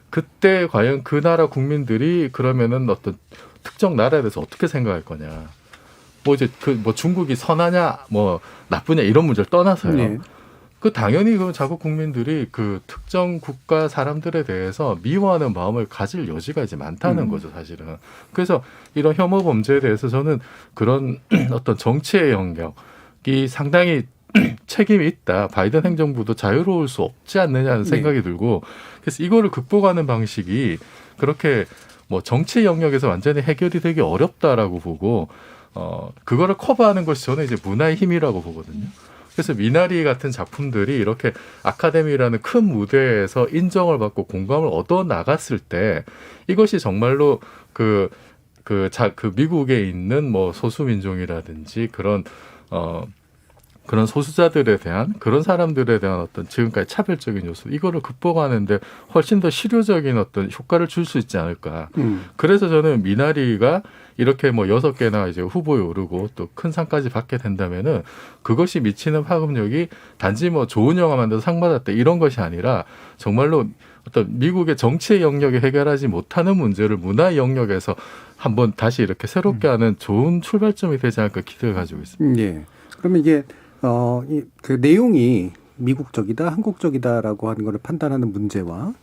그때 과연 그 나라 국민들이 그러면은 어떤 특정 나라에 대해서 어떻게 생각할 거냐. 뭐 이제 뭐 중국이 선하냐 뭐 나쁘냐 이런 문제를 떠나서요. 네. 그 당연히 그 자국 국민들이 그 특정 국가 사람들에 대해서 미워하는 마음을 가질 여지가 이제 많다는 거죠, 사실은. 그래서 이런 혐오 범죄에 대해서 저는 그런 어떤 정치의 영역이 상당히 책임이 있다. 바이든 행정부도 자유로울 수 없지 않느냐는 생각이 들고, 그래서 이거를 극복하는 방식이 그렇게 뭐 정치 영역에서 완전히 해결이 되기 어렵다라고 보고, 그거를 커버하는 것이 저는 이제 문화의 힘이라고 보거든요. 그래서 미나리 같은 작품들이 이렇게 아카데미라는 큰 무대에서 인정을 받고 공감을 얻어 나갔을 때 이것이 정말로 그 미국에 있는 뭐 소수민족이라든지 그런 소수자들에 대한 그런 사람들에 대한 어떤 지금까지 차별적인 요소 이거를 극복하는데 훨씬 더 실효적인 어떤 효과를 줄 수 있지 않을까. 그래서 저는 미나리가 이렇게 뭐 6개나 이제 후보에 오르고 또 큰 상까지 받게 된다면은 그것이 미치는 파급력이 단지 뭐 좋은 영화 만들어서 상 받았다 이런 것이 아니라 정말로 어떤 미국의 정치의 영역에 해결하지 못하는 문제를 문화의 영역에서 한번 다시 이렇게 새롭게 하는 좋은 출발점이 되지 않을까 기대를 가지고 있습니다. 예. 그러면 이게 그 내용이 미국적이다, 한국적이다라고 하는 거를 판단하는 문제와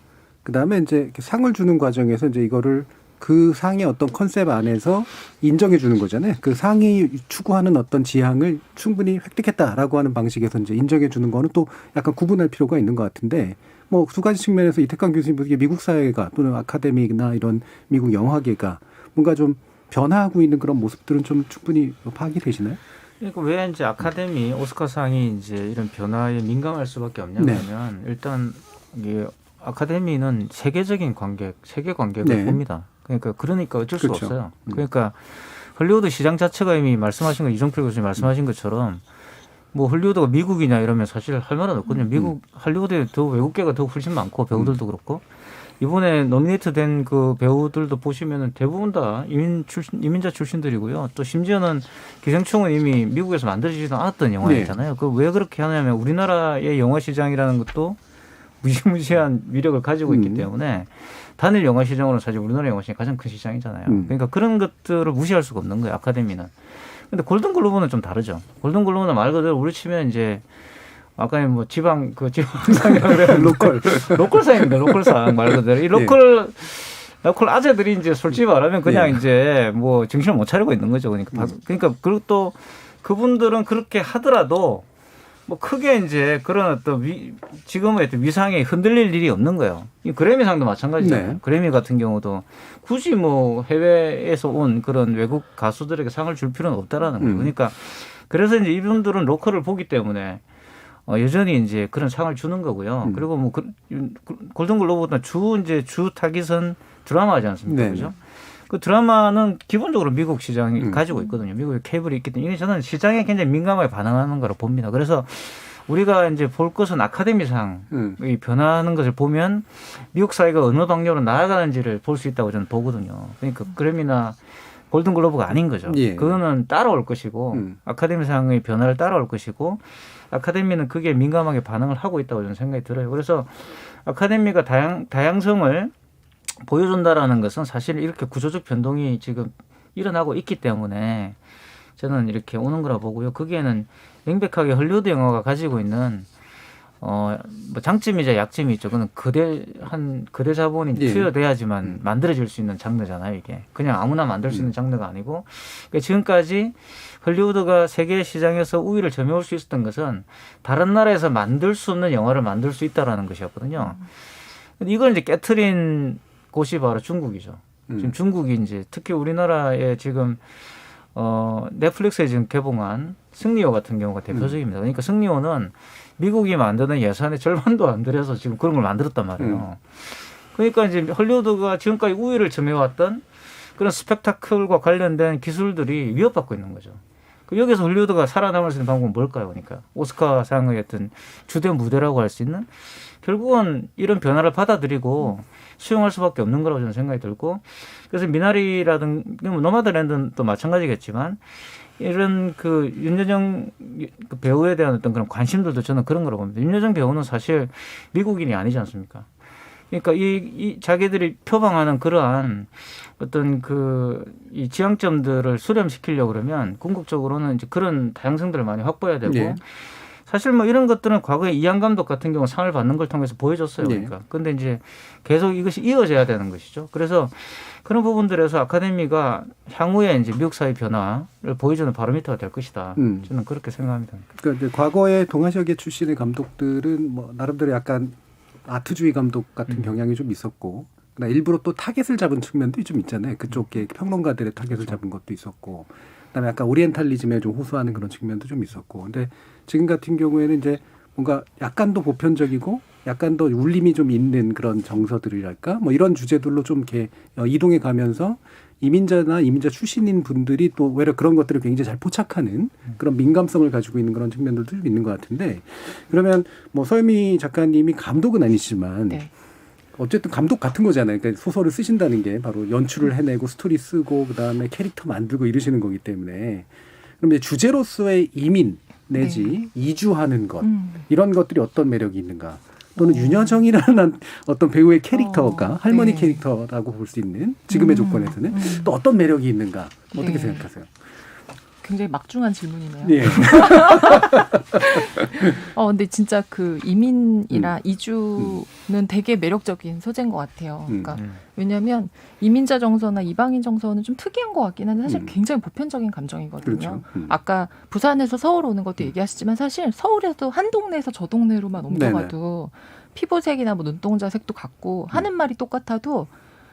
그다음에 이제 이렇게 상을 주는 과정에서 이제 이거를 그 상의 어떤 컨셉 안에서 인정해 주는 거잖아요. 그 상이 추구하는 어떤 지향을 충분히 획득했다라고 하는 방식에서 이제 인정해 주는 거는 또 약간 구분할 필요가 있는 것 같은데 뭐 두 가지 측면에서 이태강 교수님 보기에 미국 사회가 또는 아카데미나 이런 미국 영화계가 뭔가 좀 변화하고 있는 그런 모습들은 좀 충분히 파악이 되시나요? 그러니까 왜 이제 아카데미 오스카상이 이제 이런 변화에 민감할 수밖에 없냐면 일단 이게 아카데미는 세계적인 관객, 세계 관객을 봅니다. 그러니까 어쩔 수가 없어요. 그러니까 헐리우드 시장 자체가 이미 말씀하신 거 이종필 교수님 말씀하신 것처럼 뭐 헐리우드가 미국이냐 이러면 사실 할 말은 없거든요. 미국 헐리우드에 더 외국계가 더 훨씬 많고 배우들도 그렇고 이번에 노미네이트된 그 배우들도 보시면은 대부분 다 이민자 출신들이고요. 또 심지어는 기생충은 이미 미국에서 만들어지지도 않았던 영화였잖아요. 그 왜 그렇게 하냐면 우리나라의 영화 시장이라는 것도 무시무시한 위력을 가지고 있기 때문에 단일 영화 시장으로는 사실 우리나라 영화 시장이 가장 큰 시장이잖아요. 그러니까 그런 것들을 무시할 수가 없는 거예요. 아카데미는. 근데 골든글로브는 좀 다르죠. 골든글로브는 말 그대로 우리 치면 이제 아까 뭐 지방상이라고 그래요. 로컬상입니다. 로컬상 말 그대로. 이 로컬 아재들이 이제 솔직히 말하면 그냥 이제 뭐 정신을 못 차리고 있는 거죠. 그러니까 그리고 또 그분들은 그렇게 하더라도 뭐 크게 이제 그런 어떤 지금의 어떤 위상에 흔들릴 일이 없는 거예요. 이 그래미상도 마찬가지잖아요. 그래미 같은 경우도 굳이 뭐 해외에서 온 그런 외국 가수들에게 상을 줄 필요는 없다라는 거예요. 그러니까 그래서 이제 이분들은 로컬을 보기 때문에 여전히 이제 그런 상을 주는 거고요. 그리고 뭐 골든글로브보다 주 타깃은 드라마지 않습니까? 그죠? 그 드라마는 기본적으로 미국 시장이 가지고 있거든요. 미국의 케이블이 있기 때문에 저는 시장에 굉장히 민감하게 반응하는 거라고 봅니다. 그래서 우리가 이제 볼 것은 아카데미상이 변화하는 것을 보면 미국 사회가 어느 방향으로 나아가는지를 볼 수 있다고 저는 보거든요. 그러니까 그래미나 골든글로브가 아닌 거죠. 그거는 따라올 것이고 아카데미상의 변화를 따라올 것이고 아카데미는 그게 민감하게 반응을 하고 있다고 저는 생각이 들어요. 그래서 아카데미가 다양성을 보여준다라는 것은 사실 이렇게 구조적 변동이 지금 일어나고 있기 때문에 저는 이렇게 오는 거라 보고요. 거기에는 명백하게 헐리우드 영화가 가지고 있는 뭐 장점이자 약점이 있죠. 그건 거대 자본이 투여돼야지만 만들어질 수 있는 장르잖아요. 이게 그냥 아무나 만들 수 있는 장르가 아니고 그러니까 지금까지 헐리우드가 세계 시장에서 우위를 점유할 수 있었던 것은 다른 나라에서 만들 수 없는 영화를 만들 수 있다라는 것이었거든요. 이걸 이제 깨트린 곳이 바로 중국이죠. 지금 중국이 이제 특히 우리나라에 지금 넷플릭스에 지금 개봉한 승리호 같은 경우가 대표적입니다. 그러니까 승리호는 미국이 만드는 예산의 절반도 안 들여서 지금 그런 걸 만들었단 말이에요. 그러니까 이제 헐리우드가 지금까지 우위를 점해왔던 그런 스펙타클과 관련된 기술들이 위협받고 있는 거죠. 여기서 헐리우드가 살아남을 수 있는 방법은 뭘까요? 그러니까 오스카상의 어떤 주된 무대라고 할 수 있는 결국은 이런 변화를 받아들이고 수용할 수밖에 없는 거라고 저는 생각이 들고 그래서 미나리라든가 노마드랜드도 마찬가지겠지만 이런 그 윤여정 그 배우에 대한 어떤 그런 관심들도 저는 그런 거라고 봅니다. 윤여정 배우는 사실 미국인이 아니지 않습니까? 그러니까 이 자기들이 표방하는 그러한 어떤 이 지향점들을 수렴시키려고 그러면 궁극적으로는 이제 그런 다양성들을 많이 확보해야 되고 네. 사실 뭐 이런 것들은 과거에 이한 감독 같은 경우 상을 받는 걸 통해서 보여줬어요. 네. 그러니까. 근데 이제 계속 이것이 이어져야 되는 것이죠. 그래서 그런 부분들에서 아카데미가 향후에 이제 미국 사회 변화를 보여주는 바로미터가 될 것이다. 저는 그렇게 생각합니다. 그러니까 이제 과거에 동아시아계 출신의 감독들은 뭐 나름대로 약간 아트주의 감독 같은 경향이 좀 있었고, 그러나 일부러 또 타겟을 잡은 측면도 좀 있잖아요. 그쪽에 평론가들의 타겟을 잡은 것도 있었고, 그다음에 약간 오리엔탈리즘에 좀 호소하는 그런 측면도 좀 있었고, 근데 지금 같은 경우에는 이제 뭔가 약간 더 보편적이고 약간 더 울림이 좀 있는 그런 정서들이랄까, 뭐 이런 주제들로 좀 이렇게 이동해 가면서 이민자나 이민자 출신인 분들이 또 오히려 그런 것들을 굉장히 잘 포착하는 그런 민감성을 가지고 있는 그런 측면들도 좀 있는 것 같은데, 그러면 뭐 서유미 작가님이 감독은 아니지만 네. 어쨌든 감독 같은 거잖아요. 그러니까 소설을 쓰신다는 게 바로 연출을 해내고 스토리 쓰고 그다음에 캐릭터 만들고 이러시는 거기 때문에, 그럼 이제 주제로서의 이민 내지 이주하는 것, 이런 것들이 어떤 매력이 있는가? 또는 윤여정이라는 어떤 배우의 캐릭터가 할머니 네. 캐릭터라고 볼 수 있는 지금의 조건에서는 또 어떤 매력이 있는가? 어떻게 네. 생각하세요? 굉장히 막중한 질문이네요. 예. 근데 진짜 그 이민이나 이주는 되게 매력적인 소재인 것 같아요. 그러니까 왜냐하면 이민자 정서나 이방인 정서는 좀 특이한 것 같긴 한데 사실 굉장히 보편적인 감정이거든요. 그렇죠. 아까 부산에서 서울 오는 것도 얘기하시지만 사실 서울에서 한 동네에서 저 동네로만 옮겨가도 피부색이나 뭐 눈동자 색도 같고 하는 말이 똑같아도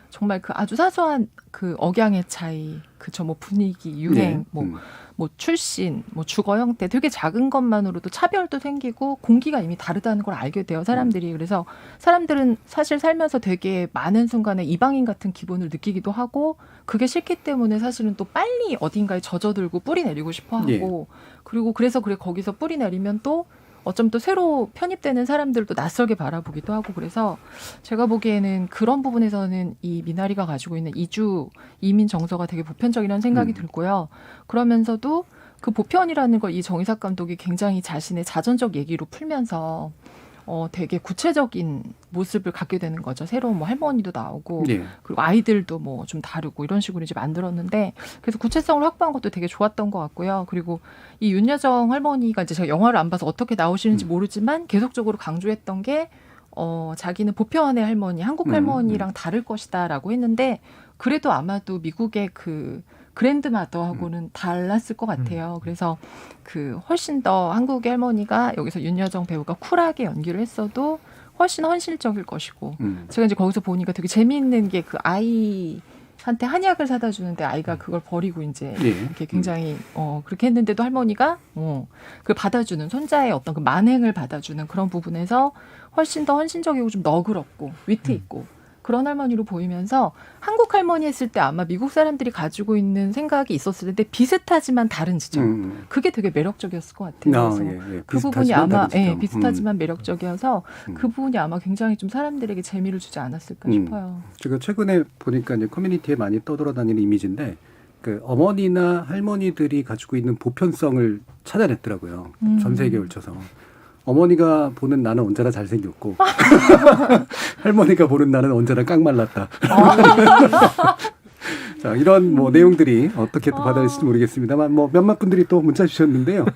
정말 그 아주 사소한 그 억양의 차이, 그저 뭐 분위기, 유행, 뭐 출신, 뭐 주거 형태, 되게 작은 것만으로도 차별도 생기고 공기가 이미 다르다는 걸 알게 돼요, 사람들이. 그래서 사람들은 사실 살면서 되게 많은 순간에 이방인 같은 기분을 느끼기도 하고, 그게 싫기 때문에 사실은 또 빨리 어딘가에 젖어들고 뿌리 내리고 싶어 하고, 그리고 그래서 거기서 뿌리 내리면 또 어쩜 또 새로 편입되는 사람들도 낯설게 바라보기도 하고, 그래서 제가 보기에는 그런 부분에서는 이 미나리가 가지고 있는 이주 이민 정서가 되게 보편적이라는 생각이 들고요. 그러면서도 그 보편이라는 걸 이 정의삭 감독이 굉장히 자신의 자전적 얘기로 풀면서 되게 구체적인 모습을 갖게 되는 거죠. 새로운 뭐 할머니도 나오고 그리고 아이들도 뭐 좀 다르고 이런 식으로 이제 만들었는데, 그래서 구체성을 확보한 것도 되게 좋았던 것 같고요. 그리고 이 윤여정 할머니가 이제 제가 영화를 안 봐서 어떻게 나오시는지 모르지만 계속적으로 강조했던 게 자기는 보편의 할머니, 한국 할머니랑 다를 것이다라고 했는데, 그래도 아마도 미국의 그 그랜드마더하고는 달랐을 것 같아요. 그래서 그 훨씬 더 한국의 할머니가 여기서 윤여정 배우가 쿨하게 연기를 했어도 훨씬 헌실적일 것이고, 제가 이제 거기서 보니까 되게 재미있는 게 그 아이한테 한약을 사다 주는데 아이가 그걸 버리고 이제 이렇게 굉장히 그렇게 했는데도 할머니가 그걸 받아주는, 손자의 어떤 그 만행을 받아주는 그런 부분에서 훨씬 더 헌신적이고 좀 너그럽고 위트 있고 그런 할머니로 보이면서, 한국 할머니 했을 때 아마 미국 사람들이 가지고 있는 생각이 있었을 텐데 비슷하지만 다른 지점, 그게 되게 매력적이었을 것 같아요. 그래서 그 부분이 아마 비슷하지만 매력적이어서 그 부분이 아마 굉장히 좀 사람들에게 재미를 주지 않았을까 싶어요. 제가 최근에 보니까 이제 커뮤니티에 많이 떠돌아다니는 이미지인데, 그 어머니나 할머니들이 가지고 있는 보편성을 찾아냈더라고요. 전 세계에 걸쳐서. 어머니가 보는 나는 언제나 잘생겼고 할머니가 보는 나는 언제나 깡말랐다. 자, 이런 뭐 내용들이 어떻게 또 받아들일지 모르겠습니다만, 뭐 몇몇 분들이 또 문자 주셨는데요.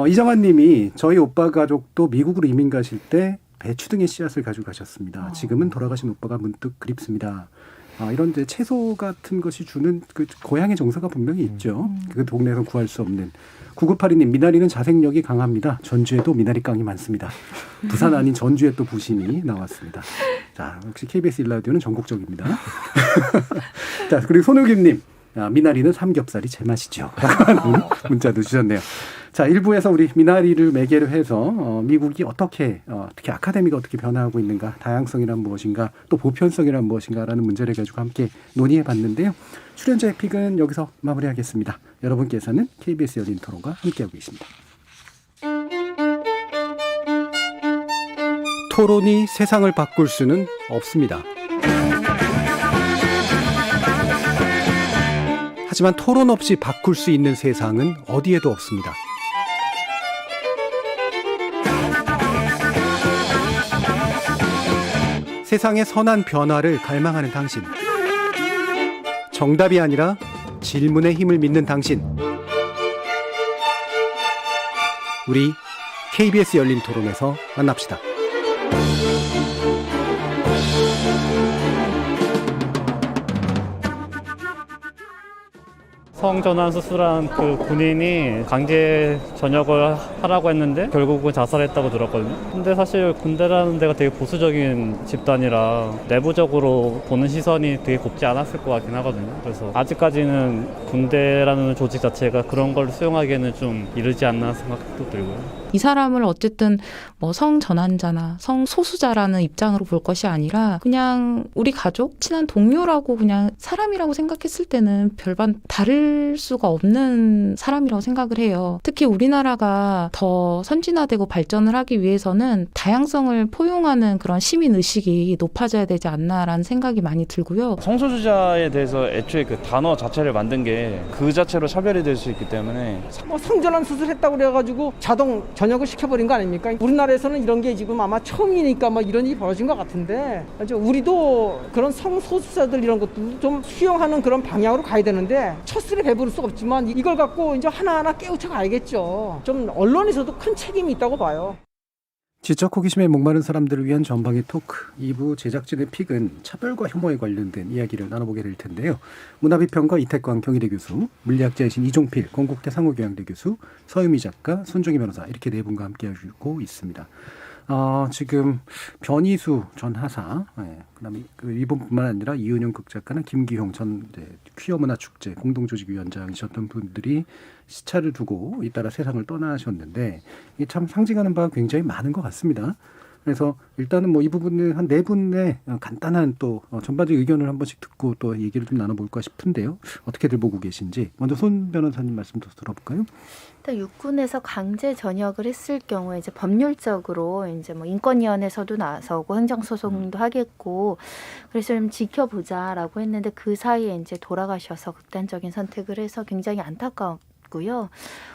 이정환 님이 저희 오빠 가족도 미국으로 이민 가실 때 배추 등의 씨앗을 가지고 가셨습니다. 지금은 돌아가신 오빠가 문득 그립습니다. 이런 이제 채소 같은 것이 주는 그 고향의 정서가 분명히 있죠. 그 동네에서 구할 수 없는. 9982님, 미나리는 자생력이 강합니다. 전주에도 미나리 깡이 많습니다. 부산 아닌 전주에 또 부심이 나왔습니다. 자, 역시 KBS 1라디오는 전국적입니다. 자, 그리고 손우김님, 미나리는 삼겹살이 제맛이죠. 라는 문자도 주셨네요. 자, 1부에서 우리 미나리를 매개로 해서 미국이 어떻게, 특히 아카데미가 어떻게 변화하고 있는가, 다양성이란 무엇인가, 또 보편성이란 무엇인가라는 문제를 가지고 함께 논의해 봤는데요. 출연자의 픽은 여기서 마무리하겠습니다. 여러분께서는 KBS 열린 토론과 함께하고 계십니다. 토론이 세상을 바꿀 수는 없습니다. 하지만 토론 없이 바꿀 수 있는 세상은 어디에도 없습니다. 세상의 선한 변화를 갈망하는 당신. 정답이 아니라 질문의 힘을 믿는 당신. 우리 KBS 열린 토론에서 만납시다. 성전환 수술한 그 군인이 강제 전역을 하라고 했는데 결국은 자살했다고 들었거든요. 근데 사실 군대라는 데가 되게 보수적인 집단이라 내부적으로 보는 시선이 되게 곱지 않았을 것 같긴 하거든요. 그래서 아직까지는 군대라는 조직 자체가 그런 걸 수용하기에는 좀 이르지 않나 생각도 들고요. 이 사람을 어쨌든 뭐 성전환자나 성소수자라는 입장으로 볼 것이 아니라 그냥 우리 가족, 친한 동료라고 그냥 사람이라고 생각했을 때는 별반 다를 수가 없는 사람이라고 생각을 해요. 특히 우리나라가 더 선진화되고 발전을 하기 위해서는 다양성을 포용하는 그런 시민의식이 높아져야 되지 않나라는 생각이 많이 들고요. 성소수자에 대해서 애초에 그 단어 자체를 만든 게 그 자체로 차별이 될 수 있기 때문에 성전환 수술했다고 그래가지고 자동 전역을 시켜버린 거 아닙니까? 우리나라에서는 이런 게 지금 아마 처음이니까 뭐 이런 일이 벌어진 것 같은데 우리도 그런 성소수자들 이런 것도 좀 수용하는 그런 방향으로 가야 되는데 첫술에 배부를 수가 없지만 이걸 갖고 이제 하나하나 깨우쳐 가야겠죠. 좀 언론에서도 큰 책임이 있다고 봐요. 지적 호기심에 목마른 사람들을 위한 전방위 토크 2부 제작진의 픽은 차별과 혐오에 관련된 이야기를 나눠보게 될 텐데요. 문화비평가 이태광 경희대 교수, 물리학자이신 이종필 건국대 상호교양대 교수, 서유미 작가, 손종희 변호사 이렇게 네 분과 함께 해주고 있습니다. 지금 변희수 전 하사, 그다음에 이분뿐만 아니라 이은영 극작가는 김기용 전 퀴어 문화축제 공동조직위원장이셨던 분들이 시차를 두고 잇따라 세상을 떠나셨는데 이게 참 상징하는 바가 굉장히 많은 것 같습니다. 그래서 일단은 뭐 이 부분은 한 네 분의 간단한 또 전반적 의견을 한 번씩 듣고 또 얘기를 좀 나눠볼까 싶은데요. 어떻게들 보고 계신지 먼저 손 변호사님 말씀도 들어볼까요? 일단 육군에서 강제 전역을 했을 경우에 이제 법률적으로 이제 뭐 인권위원회에서도 나서고 행정소송도 하겠고 그래서 좀 지켜보자라고 했는데 그 사이에 이제 돌아가셔서 극단적인 선택을 해서 굉장히 안타까웠고요.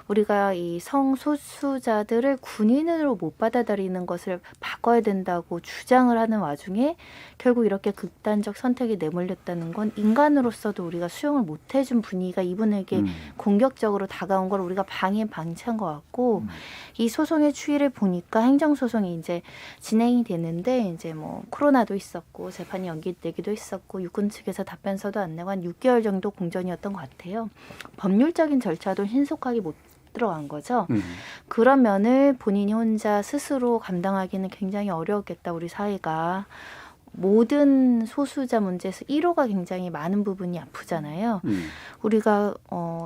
우리가 이 성소수자들을 군인으로 못 받아들이는 것을 바꿔야 된다고 주장을 하는 와중에 결국 이렇게 극단적 선택이 내몰렸다는 건 인간으로서도 우리가 수용을 못 해준 분위기가 이분에게 공격적으로 다가온 걸 우리가 방치한 것 같고 이 소송의 추이를 보니까 행정소송이 이제 진행이 되는데 이제 뭐 코로나도 있었고 재판이 연기되기도 했었고 육군 측에서 답변서도 안 내고 한 6개월 정도 공전이었던 것 같아요. 법률적인 절차도 신속하게 못 들어간 거죠. 그런 면을 본인이 혼자 스스로 감당하기는 굉장히 어려웠겠다. 우리 사회가. 모든 소수자 문제에서 1호가 굉장히 많은 부분이 아프잖아요. 우리가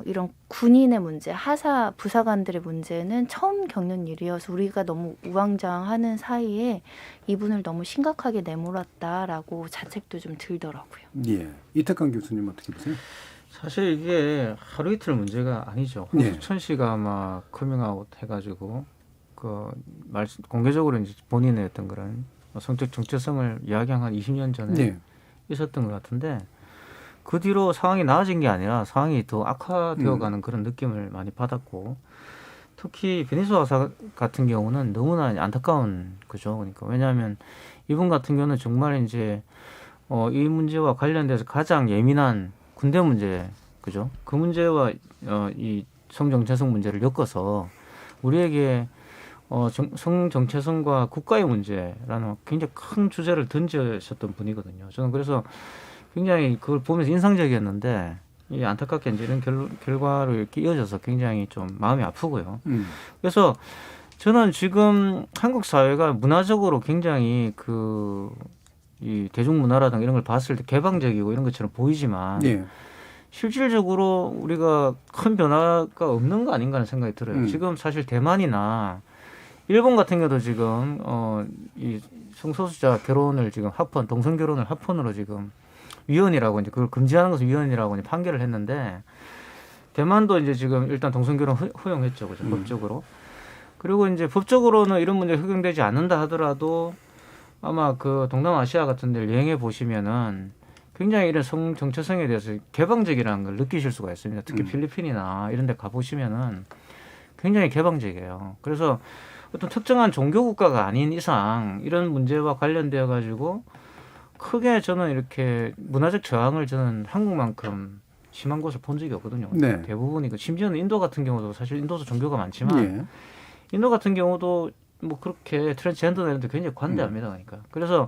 이런 군인의 문제, 하사, 부사관들의 문제는 처음 겪는 일이어서 우리가 너무 우왕좌왕하는 사이에 이분을 너무 심각하게 내몰았다라고 자책도 좀 들더라고요. 예, 이태광 교수님 어떻게 보세요? 사실 이게 하루 이틀 문제가 아니죠. 홍수천 씨가 아마 커밍아웃 해가지고 공개적으로 이제 본인의 어떤 그런 성적 정체성을 이야기한 한 20년 전에 있었던 것 같은데 그 뒤로 상황이 나아진 게 아니라 상황이 더 악화되어가는 그런 느낌을 많이 받았고 특히 변희수 하사 같은 경우는 너무나 안타까운 거죠. 그러니까 왜냐하면 이분 같은 경우는 정말 이제 이 문제와 관련돼서 가장 예민한 군대 문제, 그죠? 그 문제와 이 성정체성 문제를 엮어서 우리에게 성정체성과 국가의 문제라는 굉장히 큰 주제를 던지셨던 분이거든요. 저는 그래서 굉장히 그걸 보면서 인상적이었는데 이 안타깝게 이제 이런 결과로 이렇게 이어져서 굉장히 좀 마음이 아프고요. 그래서 저는 지금 한국 사회가 문화적으로 굉장히 이 대중문화라든가 이런 걸 봤을 때 개방적이고 이런 것처럼 보이지만 실질적으로 우리가 큰 변화가 없는 거 아닌가 하는 생각이 들어요. 지금 사실 대만이나 일본 같은 경우도 지금 이 성소수자 결혼을 지금 동성 결혼을 합헌으로 지금 위헌이라고 이제 그걸 금지하는 것을 위헌이라고 이제 판결을 했는데 대만도 이제 지금 일단 동성 결혼 허용했죠, 그죠? 법적으로. 그리고 이제 법적으로는 이런 문제가 적용되지 않는다 하더라도 아마 동남아시아 같은 데를 여행해 보시면은 굉장히 이런 성 정체성에 대해서 개방적이라는 걸 느끼실 수가 있습니다. 특히 필리핀이나 이런 데 가보시면은 굉장히 개방적이에요. 그래서 어떤 특정한 종교 국가가 아닌 이상 이런 문제와 관련되어 가지고 크게 저는 이렇게 문화적 저항을 저는 한국만큼 심한 곳을 본 적이 없거든요. 네. 대부분이 심지어는 인도 같은 경우도 사실 인도도 종교가 많지만 예. 인도 같은 경우도 뭐 그렇게 트랜스젠더나 이런 데 굉장히 관대합니다. 그러니까 그래서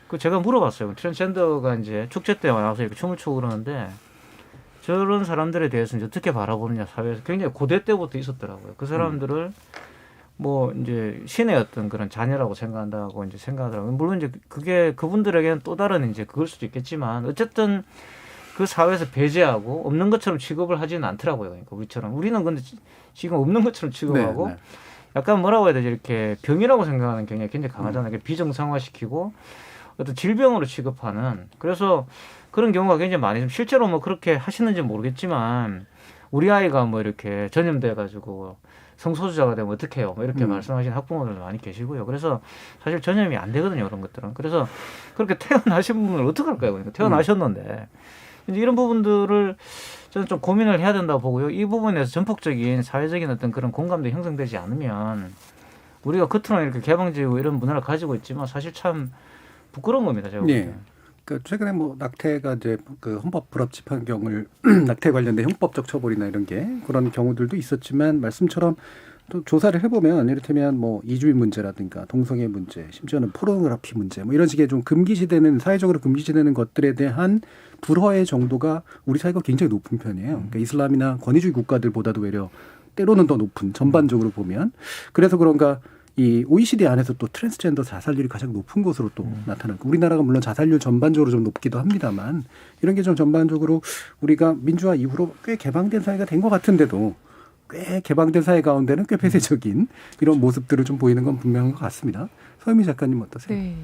그 제가 물어봤어요. 트랜스젠더가 이제 축제 때 와서 이렇게 춤을 추고 그러는데 저런 사람들에 대해서 이제 어떻게 바라보느냐 사회에서 굉장히 고대 때부터 있었더라고요. 그 사람들을 뭐 이제 신의 어떤 그런 자녀라고 생각한다고 이제 생각하더라고요. 물론 이제 그게 그분들에게는 또 다른 이제 그걸 수도 있겠지만 어쨌든 그 사회에서 배제하고 없는 것처럼 취급을 하지는 않더라고요. 그러니까 우리처럼 우리는 근데 지금 없는 것처럼 취급하고 네. 약간 뭐라고 해야 되지 이렇게 병이라고 생각하는 경향이 굉장히 강하잖아요. 비정상화시키고 어떤 질병으로 취급하는 그래서 그런 경우가 굉장히 많이 좀 실제로 뭐 그렇게 하시는지 모르겠지만 우리 아이가 뭐 이렇게 전염돼 가지고 성소수자가 되면 어떻게 해요? 뭐 이렇게 말씀하시는 학부모들 많이 계시고요. 그래서 사실 전염이 안 되거든요. 그런 것들은. 그래서 그렇게 태어나신 분을 어떻게 할까요? 그러니까 태어나셨는데 이제 이런 부분들을 저는 좀 고민을 해야 된다고 보고요. 이 부분에서 전폭적인 사회적인 어떤 그런 공감도 형성되지 않으면 우리가 겉으로는 이렇게 개방지고 이런 문화를 가지고 있지만 사실 참 부끄러운 겁니다. 제가 볼 네. 때는. 그 최근에 뭐 낙태가 이제 그 헌법 불합치판 경우를 낙태 관련된 형법적 처벌이나 이런 게 그런 경우들도 있었지만 말씀처럼 또 조사를 해보면 이를테면 뭐 이주인 문제라든가 동성애 문제, 심지어는 포르노그래피 문제 뭐 이런 식의 좀 금기시되는 사회적으로 금기시되는 것들에 대한 불허의 정도가 우리 사회가 굉장히 높은 편이에요. 그러니까 이슬람이나 권위주의 국가들보다도 외려 때로는 더 높은 전반적으로 보면 그래서 그런가 이 OECD 안에서 또 트랜스젠더 자살률이 가장 높은 것으로 또 나타나고 우리나라가 물론 자살률 전반적으로 좀 높기도 합니다만 이런 게 좀 전반적으로 우리가 민주화 이후로 꽤 개방된 사회가 된 것 같은데도 꽤 개방된 사회 가운데는 꽤 폐쇄적인 이런 모습들을 좀 보이는 건 분명한 것 같습니다. 서유미 작가님 어떠세요? 네.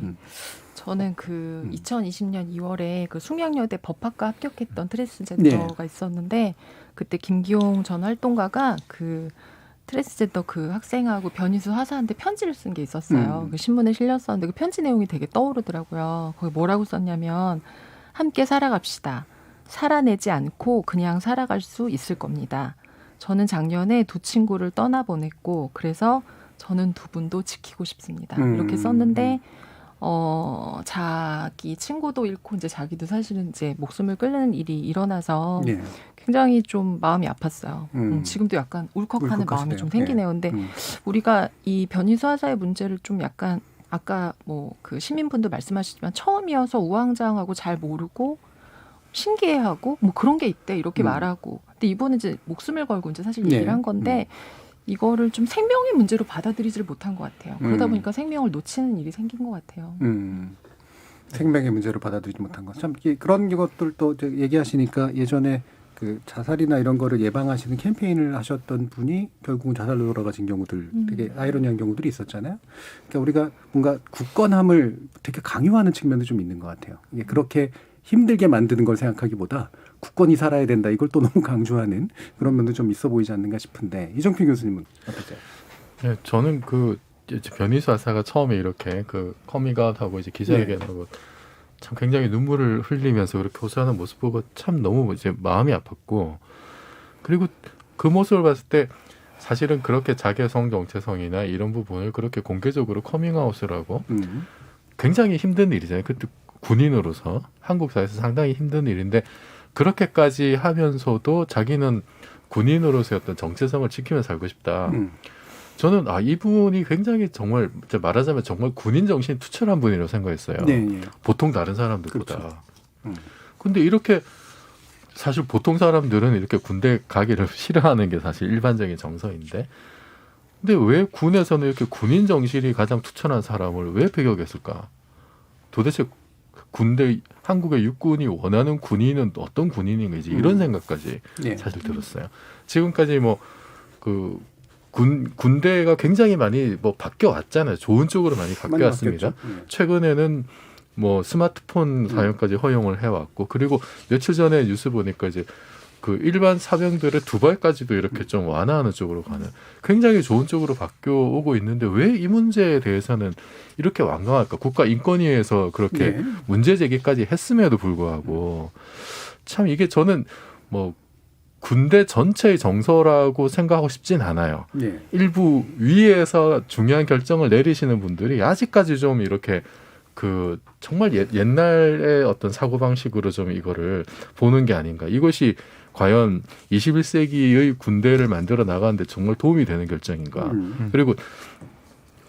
저는 그 2020년 2월에 그 숭양여대 법학과 합격했던 트랜스젠더가 있었는데 그때 김기용 전 활동가가 그 트랜스젠더 그 학생하고 변희수 하사한테 편지를 쓴 게 있었어요. 그 신문에 실렸었는데 그 편지 내용이 되게 떠오르더라고요. 거기 뭐라고 썼냐면 함께 살아갑시다. 살아내지 않고 그냥 살아갈 수 있을 겁니다. 저는 작년에 두 친구를 떠나보냈고 그래서 저는 두 분도 지키고 싶습니다. 이렇게 썼는데 자기 친구도 잃고 이제 자기도 사실은 이제 목숨을 끊는 일이 일어나서 굉장히 좀 마음이 아팠어요. 지금도 약간 울컥하는 마음이 좀 생기네요. 근데 우리가 이 변희수 하사의 문제를 좀 약간 아까 뭐 그 시민분도 말씀하시지만 처음이어서 우왕좌왕하고 잘 모르고 신기해하고 뭐 그런 게 있대 이렇게 말하고 근데 이번에 이제 목숨을 걸고 이제 사실 얘기를 한 건데 이거를 좀 생명의 문제로 받아들이지를 못한 것 같아요. 그러다 보니까 생명을 놓치는 일이 생긴 것 같아요. 생명의 문제로 받아들이지 못한 것. 참 그런 것들도 얘기하시니까 예전에 그 자살이나 이런 거를 예방하시는 캠페인을 하셨던 분이 결국은 자살로 돌아가신 경우들 되게 아이러니한 경우들이 있었잖아요. 그러니까 우리가 뭔가 굳건함을 되게 강요하는 측면도 좀 있는 것 같아요. 이게 그렇게 힘들게 만드는 걸 생각하기보다 굳건히 살아야 된다. 이걸 또 너무 강조하는 그런 면도 좀 있어 보이지 않는가 싶은데 이정필 교수님은 어떠세요? 네, 저는 그 변희수 하사가 처음에 이렇게 그 커밍아웃하고 이제 기자회견하고 참 굉장히 눈물을 흘리면서 그렇게 호소하는 모습 보고 참 너무 이제 마음이 아팠고 그리고 그 모습을 봤을 때 사실은 그렇게 자기의 성 정체성이나 이런 부분을 그렇게 공개적으로 커밍아웃을 하고 굉장히 힘든 일이잖아요. 그때 군인으로서 한국 사회에서 상당히 힘든 일인데 그렇게까지 하면서도 자기는 군인으로서의 어떤 정체성을 지키며 살고 싶다. 저는 이분이 굉장히 정말 말하자면 정말 군인 정신이 투철한 분이라고 생각했어요. 보통 다른 사람들보다. 근데 이렇게 사실 보통 사람들은 이렇게 군대 가기를 싫어하는 게 사실 일반적인 정서인데 근데 왜 군에서는 이렇게 군인 정신이 가장 투철한 사람을 왜 배격했을까? 도대체 군대 한국의 육군이 원하는 군인은 어떤 군인인지 이런 생각까지 사실 들었어요. 지금까지 뭐 그 군대가 굉장히 많이 뭐 바뀌어 왔잖아요. 좋은 쪽으로 많이 바뀌어 왔습니다. 최근에는 뭐 스마트폰 사용까지 허용을 해왔고 그리고 며칠 전에 뉴스 보니까 이제 그 일반 사병들의 두발까지도 이렇게 좀 완화하는 쪽으로 가는 굉장히 좋은 쪽으로 바뀌어 오고 있는데 왜 이 문제에 대해서는 이렇게 완강할까? 국가인권위에서 그렇게 문제 제기까지 했음에도 불구하고 참 이게 저는 뭐 군대 전체의 정서라고 생각하고 싶진 않아요. 일부 위에서 중요한 결정을 내리시는 분들이 아직까지 좀 이렇게 그 정말 옛날의 어떤 사고방식으로 좀 이거를 보는 게 아닌가. 이것이 과연 21세기의 군대를 만들어 나가는데 정말 도움이 되는 결정인가. 그리고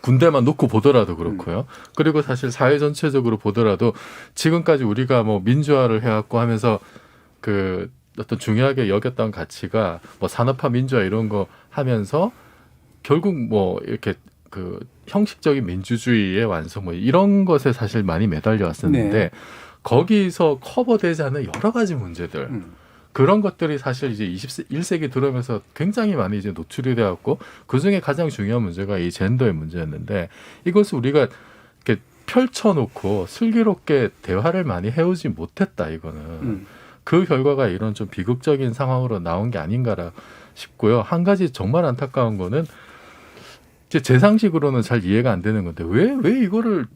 군대만 놓고 보더라도 그렇고요. 그리고 사실 사회 전체적으로 보더라도 지금까지 우리가 뭐 민주화를 해왔고 하면서 그 어떤 중요하게 여겼던 가치가 뭐 산업화 민주화 이런 거 하면서 결국 뭐 이렇게 그 형식적인 민주주의의 완성 뭐 이런 것에 사실 많이 매달려 왔었는데 네. 거기서 커버되지 않은 여러 가지 문제들 그런 것들이 사실 이제 21세기 들어오면서 굉장히 많이 이제 노출이 되었고 그중에 가장 중요한 문제가 이 젠더의 문제였는데 이것을 우리가 이렇게 펼쳐놓고 슬기롭게 대화를 많이 해오지 못했다 이거는 그 결과가 이런 좀 비극적인 상황으로 나온 게 아닌가라 싶고요. 한 가지 정말 안타까운 거는 제 상식으로는 잘 이해가 안 되는 건데 왜 이거를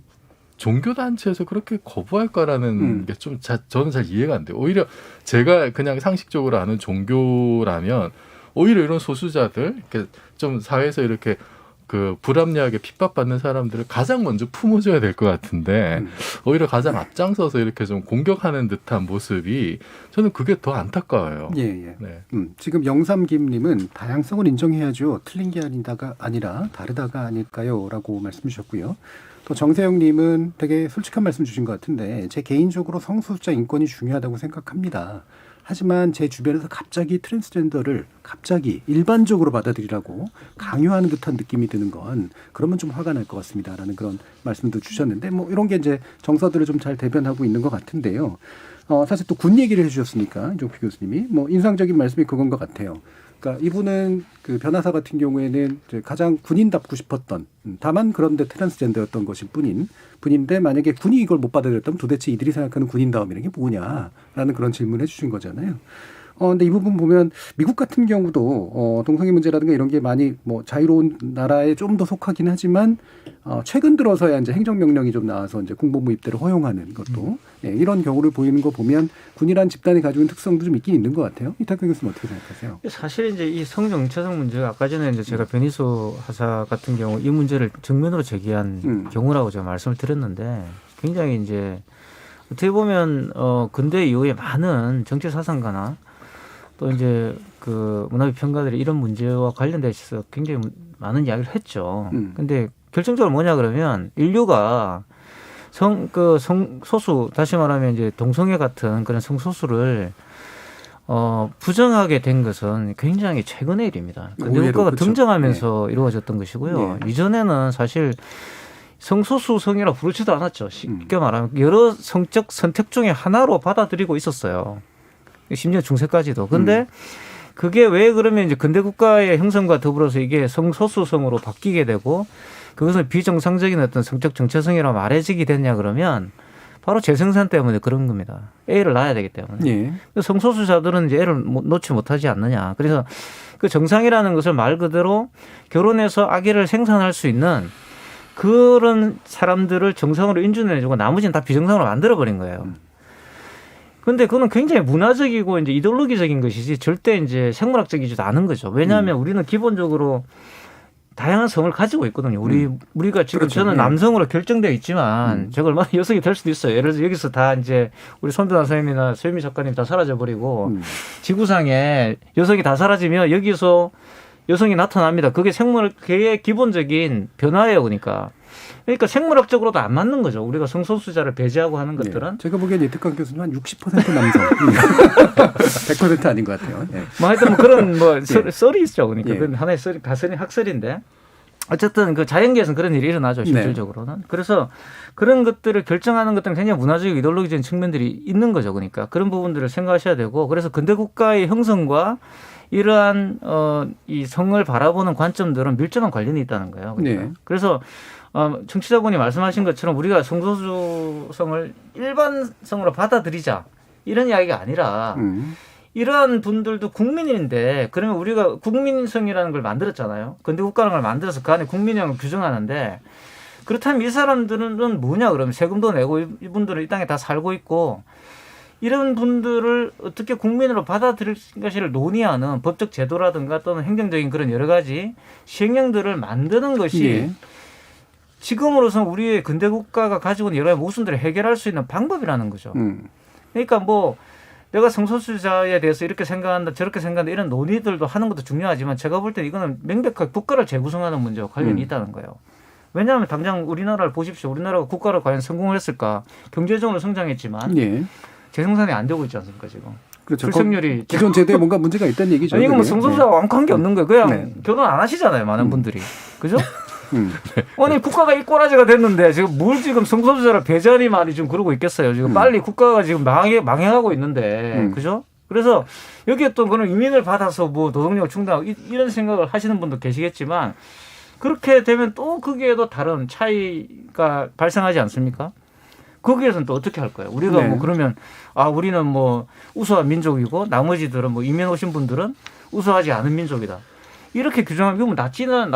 종교단체에서 그렇게 거부할까라는 게 좀 저는 잘 이해가 안 돼요. 오히려 제가 그냥 상식적으로 아는 종교라면 오히려 이런 소수자들 이렇게 좀 사회에서 이렇게 그 불합리하게 핍박받는 사람들을 가장 먼저 품어줘야 될 것 같은데 오히려 가장 앞장서서 이렇게 좀 공격하는 듯한 모습이 저는 그게 더 안타까워요. 예. 네. 지금 영삼김님은 다양성을 인정해야죠. 틀린 게 아니라 다르다가 아닐까요?라고 말씀 주셨고요. 또 정세영님은 되게 솔직한 말씀 주신 것 같은데 제 개인적으로 성소수자 인권이 중요하다고 생각합니다. 하지만 제 주변에서 갑자기 트랜스젠더를 갑자기 일반적으로 받아들이라고 강요하는 듯한 느낌이 드는 건 그러면 좀 화가 날 것 같습니다라는 그런 말씀도 주셨는데 뭐 이런 게 이제 정서들을 좀 잘 대변하고 있는 것 같은데요. 사실 또 군 얘기를 해주셨으니까 이종필 교수님이 뭐 인상적인 말씀이 그건 것 같아요. 그러니까 이분은 그 변호사 같은 경우에는 이제 가장 군인답고 싶었던 다만 그런데 트랜스젠더였던 것일 뿐인데 만약에 군이 이걸 못 받아들였다면 도대체 이들이 생각하는 군인다움이라는 게 뭐냐라는 그런 질문을 해주신 거잖아요. 근데 이 부분 보면 미국 같은 경우도 동성애 문제라든가 이런 게 많이 뭐 자유로운 나라에 좀 더 속하긴 하지만 최근 들어서야 이제 행정명령이 좀 나와서 이제 공복무 입대를 허용하는 것도 이런 경우를 보이는 거 보면 군이란 집단이 가지고 있는 특성도 좀 있긴 있는 것 같아요. 이탁근 교수님 어떻게 생각하세요? 사실 이제 이 성정체성 문제가 아까 전에 이제 제가 변희수 하사 같은 경우 이 문제를 정면으로 제기한 경우라고 제가 말씀을 드렸는데 굉장히 이제 어떻게 보면 근대 이후에 많은 정치 사상가나 또 이제 그 문화비평가들이 이런 문제와 관련돼 있어서 굉장히 많은 이야기를 했죠. 근데 결정적으로 뭐냐 그러면 인류가 성소수 다시 말하면 이제 동성애 같은 그런 성소수를 부정하게 된 것은 굉장히 최근의 일입니다. 근데 국가가 등장하면서 이루어졌던 것이고요. 이전에는 사실 성소수성이라고 부르지도 않았죠. 쉽게 말하면 여러 성적 선택 중에 하나로 받아들이고 있었어요. 심지어 중세까지도. 근데 그게 왜 그러면 이제 근대 국가의 형성과 더불어서 이게 성소수성으로 바뀌게 되고 그것을 비정상적인 어떤 성적 정체성이라고 말해지게 됐냐 그러면 바로 재생산 때문에 그런 겁니다. 애를 낳아야 되기 때문에. 성소수자들은 이제 애를 놓지 못하지 않느냐. 그래서 그 정상이라는 것을 말 그대로 결혼해서 아기를 생산할 수 있는 그런 사람들을 정상으로 인준해주고 나머지는 다 비정상으로 만들어버린 거예요. 근데 그거는 굉장히 문화적이고 이제 이데올로기적인 것이지 절대 이제 생물학적이지도 않은 거죠. 왜냐하면 우리는 기본적으로 다양한 성을 가지고 있거든요. 우리가 지금 그렇죠. 저는 남성으로 결정되어 있지만 제가 얼마나 여성이 될 수도 있어요. 예를 들어서 여기서 다 이제 우리 손변 선생님이나 소유미 작가님 다 사라져버리고 지구상에 여성이 다 사라지면 여기서 여성이 나타납니다. 그게 생물계의 기본적인 변화예요. 그러니까 생물학적으로도 안 맞는 거죠. 우리가 성소수자를 배제하고 하는 것들은. 제가 보기엔 이특강 교수님 한 60% 남성. 100% 아닌 것 같아요. 뭐 하여튼 뭐 그런 뭐 썰이 있죠. 그러니까 그건 하나의 썰이, 가설이 학설인데. 어쨌든 그 자연계에서는 그런 일이 일어나죠. 실질적으로는. 그래서 그런 것들을 결정하는 것들은 굉장히 문화적이고 이데올로기적인 측면들이 있는 거죠. 그러니까 그런 부분들을 생각하셔야 되고 그래서 근대 국가의 형성과 이러한 이 성을 바라보는 관점들은 밀접한 관련이 있다는 거예요. 그래서 청취자분이 말씀하신 것처럼 우리가 성소수성을 일반성으로 받아들이자 이런 이야기가 아니라 이러한 분들도 국민인데 그러면 우리가 국민성이라는 걸 만들었잖아요. 근대 국가라는 걸 만들어서 그 안에 국민형을 규정하는데 그렇다면 이 사람들은 뭐냐 그러면 세금도 내고 이분들은 이 땅에 다 살고 있고 이런 분들을 어떻게 국민으로 받아들일 것을 논의하는 법적 제도라든가 또는 행정적인 그런 여러 가지 시행령들을 만드는 것이 지금으로서는 우리의 근대 국가가 가지고 있는 여러 가지 모순들을 해결할 수 있는 방법이라는 거죠. 그러니까 뭐 내가 성소수자에 대해서 이렇게 생각한다 저렇게 생각한다 이런 논의들도 하는 것도 중요하지만 제가 볼 때는 이거는 명백하게 국가를 재구성하는 문제와 관련이 있다는 거예요. 왜냐하면 당장 우리나라를 보십시오. 우리나라가 국가를 과연 성공을 했을까. 경제적으로 성장했지만 예. 재생산이 안 되고 있지 않습니까 지금. 그렇죠. 출생률이 기존 제도에 뭔가 문제가 있다는 얘기죠. 아니 이건 뭐 성소수자가 완벽한 게 없는 거예요. 그냥 네. 결혼 안 하시잖아요. 많은 분들이. 그죠? 아니 국가가 이 꼬라지가 됐는데 지금 뭘 지금 성소수자를 배제하니 많이 좀 그러고 있겠어요. 지금 빨리 국가가 지금 망해가고 있는데 그죠? 그래서 여기에 또 그런 이민을 받아서 뭐 노동력 충당하고 이런 생각을 하시는 분도 계시겠지만 그렇게 되면 또 거기에도 다른 차이가 발생하지 않습니까? 거기에서는 또 어떻게 할 거예요? 우리가 네. 뭐 그러면 우리는 뭐 우수한 민족이고 나머지들은 뭐 이민 오신 분들은 우수하지 않은 민족이다. 이렇게 규정하면 나치가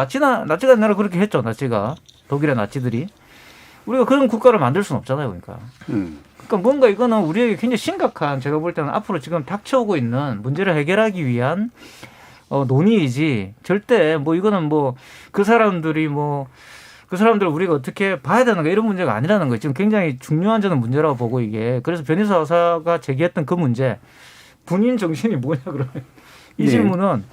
옛날에 그렇게 했죠. 나치가 독일의 나치들이 우리가 그런 국가를 만들 수는 없잖아요. 그러니까. 그러니까 뭔가 이거는 우리에게 굉장히 심각한 제가 볼 때는 앞으로 지금 닥쳐오고 있는 문제를 해결하기 위한 논의이지 절대 뭐 이거는 뭐 그 사람들이 뭐 그 사람들을 우리가 어떻게 봐야 되는가 이런 문제가 아니라는 거예요. 지금 굉장히 중요한 저는 문제라고 보고 이게 그래서 변희사 여사가 제기했던 그 문제 군인 정신이 뭐냐 그러면 이 네. 질문은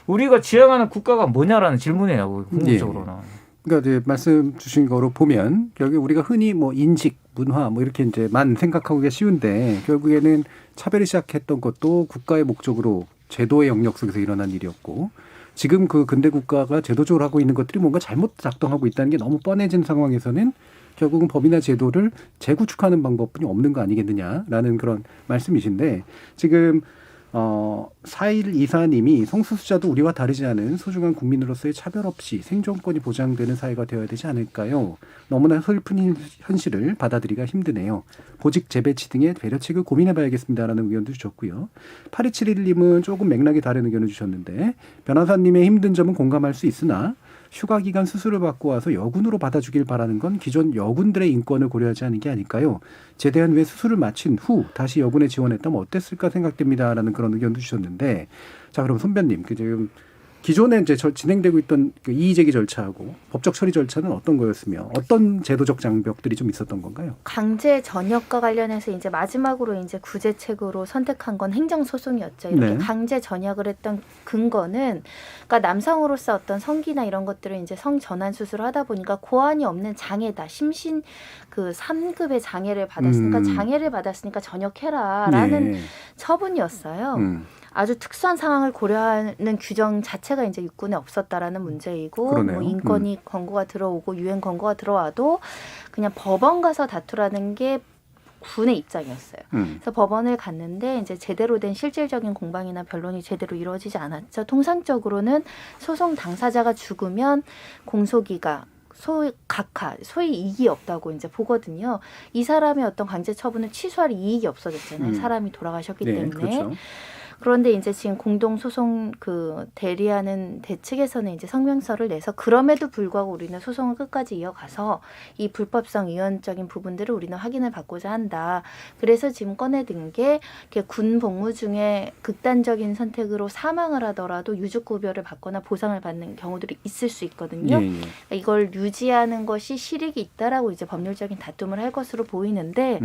우리가 지향하는 국가가 뭐냐라는 질문이에요. 궁극적으로는. 그러니까 이제 말씀 주신 거로 보면 결국 우리가 흔히 뭐 인식, 문화 뭐 이렇게 이제만 생각하기가 쉬운데 결국에는 차별이 시작했던 것도 국가의 목적으로 제도의 영역 속에서 일어난 일이었고 지금 그 근대 국가가 제도적으로 하고 있는 것들이 뭔가 잘못 작동하고 있다는 게 너무 뻔해진 상황에서는 결국은 법이나 제도를 재구축하는 방법뿐이 없는 거 아니겠느냐라는 그런 말씀이신데 지금 4124님이 성소수자도 우리와 다르지 않은 소중한 국민으로서의 차별 없이 생존권이 보장되는 사회가 되어야 되지 않을까요? 너무나 슬픈 현실을 받아들이기가 힘드네요. 보직 재배치 등의 배려책을 고민해봐야겠습니다라는 의견도 주셨고요. 8271님은 조금 맥락이 다른 의견을 주셨는데 변호사님의 힘든 점은 공감할 수 있으나 휴가 기간 수술을 받고 와서 여군으로 받아주길 바라는 건 기존 여군들의 인권을 고려하지 않은 게 아닐까요? 제대한 후에 수술을 마친 후 다시 여군에 지원했다면 어땠을까 생각됩니다라는 그런 의견도 주셨는데 자 그럼 손변님 지금 기존에 이제 진행되고 있던 그 이의제기 절차하고 법적 처리 절차는 어떤 거였으며 어떤 제도적 장벽들이 좀 있었던 건가요? 강제 전역과 관련해서 이제 마지막으로 이제 구제책으로 선택한 건 행정소송이었죠. 이렇게 네. 강제 전역을 했던 근거는 그러니까 남성으로서 어떤 성기나 이런 것들을 이제 성 전환 수술을 하다 보니까 고환이 없는 장애다. 심신 그 3급의 장애를 받았으니까 장애를 받았으니까 전역해라라는 네. 처분이었어요. 아주 특수한 상황을 고려하는 규정 자체가 이제 육군에 없었다라는 문제이고 그러네요. 뭐 인권위 권고가 들어오고 유엔 권고가 들어와도 그냥 법원 가서 다투라는 게 군의 입장이었어요. 그래서 법원을 갔는데 이제 제대로 된 실질적인 공방이나 변론이 제대로 이루어지지 않았죠. 통상적으로는 소송 당사자가 죽으면 공소기가 소위 이익이 없다고 이제 보거든요. 이 사람의 어떤 강제 처분을 취소할 이익이 없어졌잖아요. 사람이 돌아가셨기 네, 때문에. 그렇죠. 그런데 이제 지금 공동소송 그 대리하는 대측에서는 이제 성명서를 내서 그럼에도 불구하고 우리는 소송을 끝까지 이어가서 이 불법성 이원적인 부분들을 우리는 확인을 받고자 한다. 그래서 지금 꺼내든 게 군 복무 중에 극단적인 선택으로 사망을 하더라도 유족급여를 받거나 보상을 받는 경우들이 있을 수 있거든요. 예. 이걸 유지하는 것이 실익이 있다라고 이제 법률적인 다툼을 할 것으로 보이는데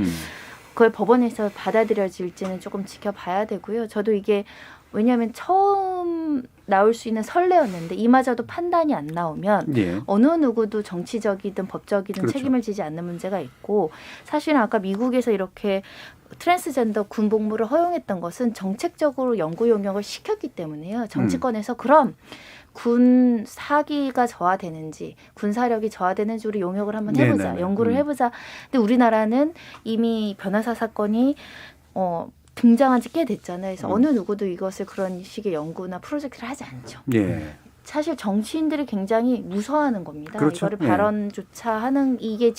그걸 법원에서 받아들여질지는 조금 지켜봐야 되고요. 저도 이게 왜냐하면 처음 나올 수 있는 선례였는데 이마저도 판단이 안 나오면 예. 어느 누구도 정치적이든 법적이든 그렇죠. 책임을 지지 않는 문제가 있고 사실은 아까 미국에서 이렇게 트랜스젠더 군 복무를 허용했던 것은 정책적으로 연구 용역을 시켰기 때문에요. 정치권에서 그럼 군 사기가 저하되는지 군 사력이 저하되는지 우리 용역을 한번 해보자. 네네네. 연구를 해보자. 근데 우리나라는 이미 변호사 사건이 등장한 지 꽤 됐잖아요. 그래서 어느 누구도 이것을 그런 식의 연구나 프로젝트를 하지 않죠. 예. 사실 정치인들이 굉장히 무서워하는 겁니다. 그렇죠. 이거를 발언조차 하는 이게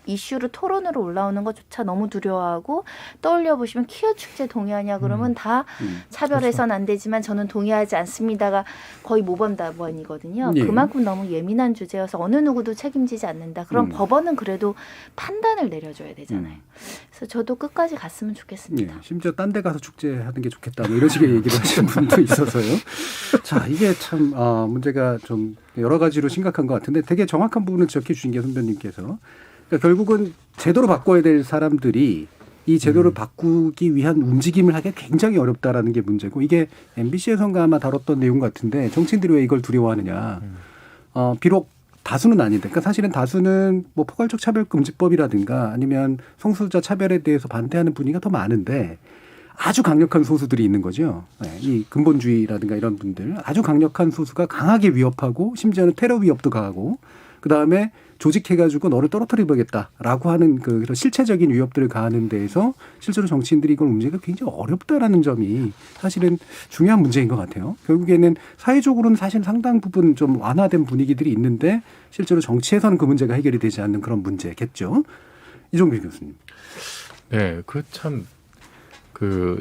이슈로 토론으로 올라오는 것조차 너무 두려워하고 떠올려 보시면 퀴어 축제 동의하냐 그러면 다 차별해서는 안 되지만 저는 동의하지 않습니다가 거의 모범답안이거든요. 예. 그만큼 너무 예민한 주제여서 어느 누구도 책임지지 않는다. 그럼 법원은 그래도 판단을 내려줘야 되잖아요. 그래서 저도 끝까지 갔으면 좋겠습니다. 예, 심지어 딴 데 가서 축제하는 게 좋겠다. 뭐 이런 식의 얘기를 하시는 분도 있어서요. 자, 이게 참 문제가 좀 여러 가지로 심각한 것 같은데 되게 정확한 부분을 지적해 주신 게 선배님께서 그러니까 결국은 제도로 바꿔야 될 사람들이 이 제도를 바꾸기 위한 움직임을 하기가 굉장히 어렵다라는 게 문제고 이게 MBC에선가 아마 다뤘던 내용 같은데 정치인들이 왜 이걸 두려워하느냐. 비록 다수는 아닌데, 그러니까 사실은 다수는 뭐 포괄적 차별금지법이라든가 아니면 성소수자 차별에 대해서 반대하는 분위기가 더 많은데 아주 강력한 소수들이 있는 거죠. 네, 이 근본주의라든가 이런 분들 아주 강력한 소수가 강하게 위협하고 심지어는 테러 위협도 가하고 그 다음에 조직해가지고 너를 떨어뜨려보겠다라고 하는 그런 실체적인 위협들을 가하는 데에서 실제로 정치인들이 이걸 움직이기가 굉장히 어렵다라는 점이 사실은 중요한 문제인 것 같아요. 결국에는 사회적으로는 사실 상당 부분 좀 완화된 분위기들이 있는데 실제로 정치에서는 그 문제가 해결이 되지 않는 그런 문제겠죠. 이종필 교수님. 네,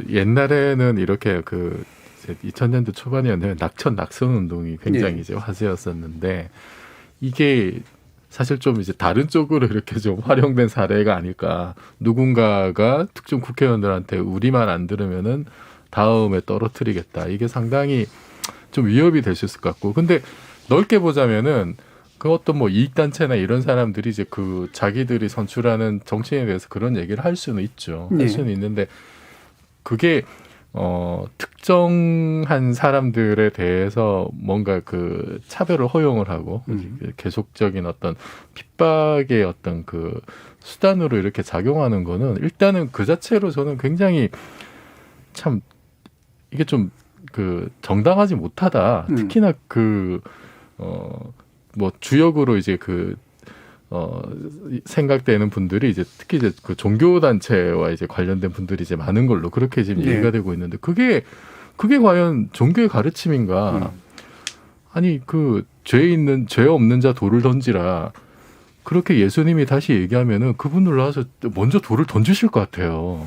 옛날에는 이렇게 2000년도 초반이었는데 낙천 운동이 굉장히 이제 화제였었는데 이게 사실 좀 이제 다른 쪽으로 이렇게 좀 활용된 사례가 아닐까. 누군가가 특정 국회의원들한테 우리만 안 들으면은 다음에 떨어뜨리겠다. 이게 상당히 좀 위협이 될 수 있을 것 같고. 근데 넓게 보자면은 그 어떤 뭐 이익단체나 이런 사람들이 이제 자기들이 선출하는 정치인에 대해서 그런 얘기를 할 수는 있죠. 할 수는 있는데 그게 특정한 사람들에 대해서 뭔가 차별을 허용을 하고 계속적인 어떤 핍박의 어떤 수단으로 이렇게 작용하는 거는 일단은 그 자체로 저는 굉장히 참 이게 좀 정당하지 못하다. 특히나 뭐 주역으로 이제 생각되는 분들이 이제 특히 이제 종교 단체와 이제 관련된 분들이 이제 많은 걸로 그렇게 지금 얘기가 되고 있는데 그게 과연 종교의 가르침인가? 아니 죄 없는 자 돌을 던지라. 그렇게 예수님이 다시 얘기하면은 그분들 나와서 먼저 돌을 던지실 것 같아요.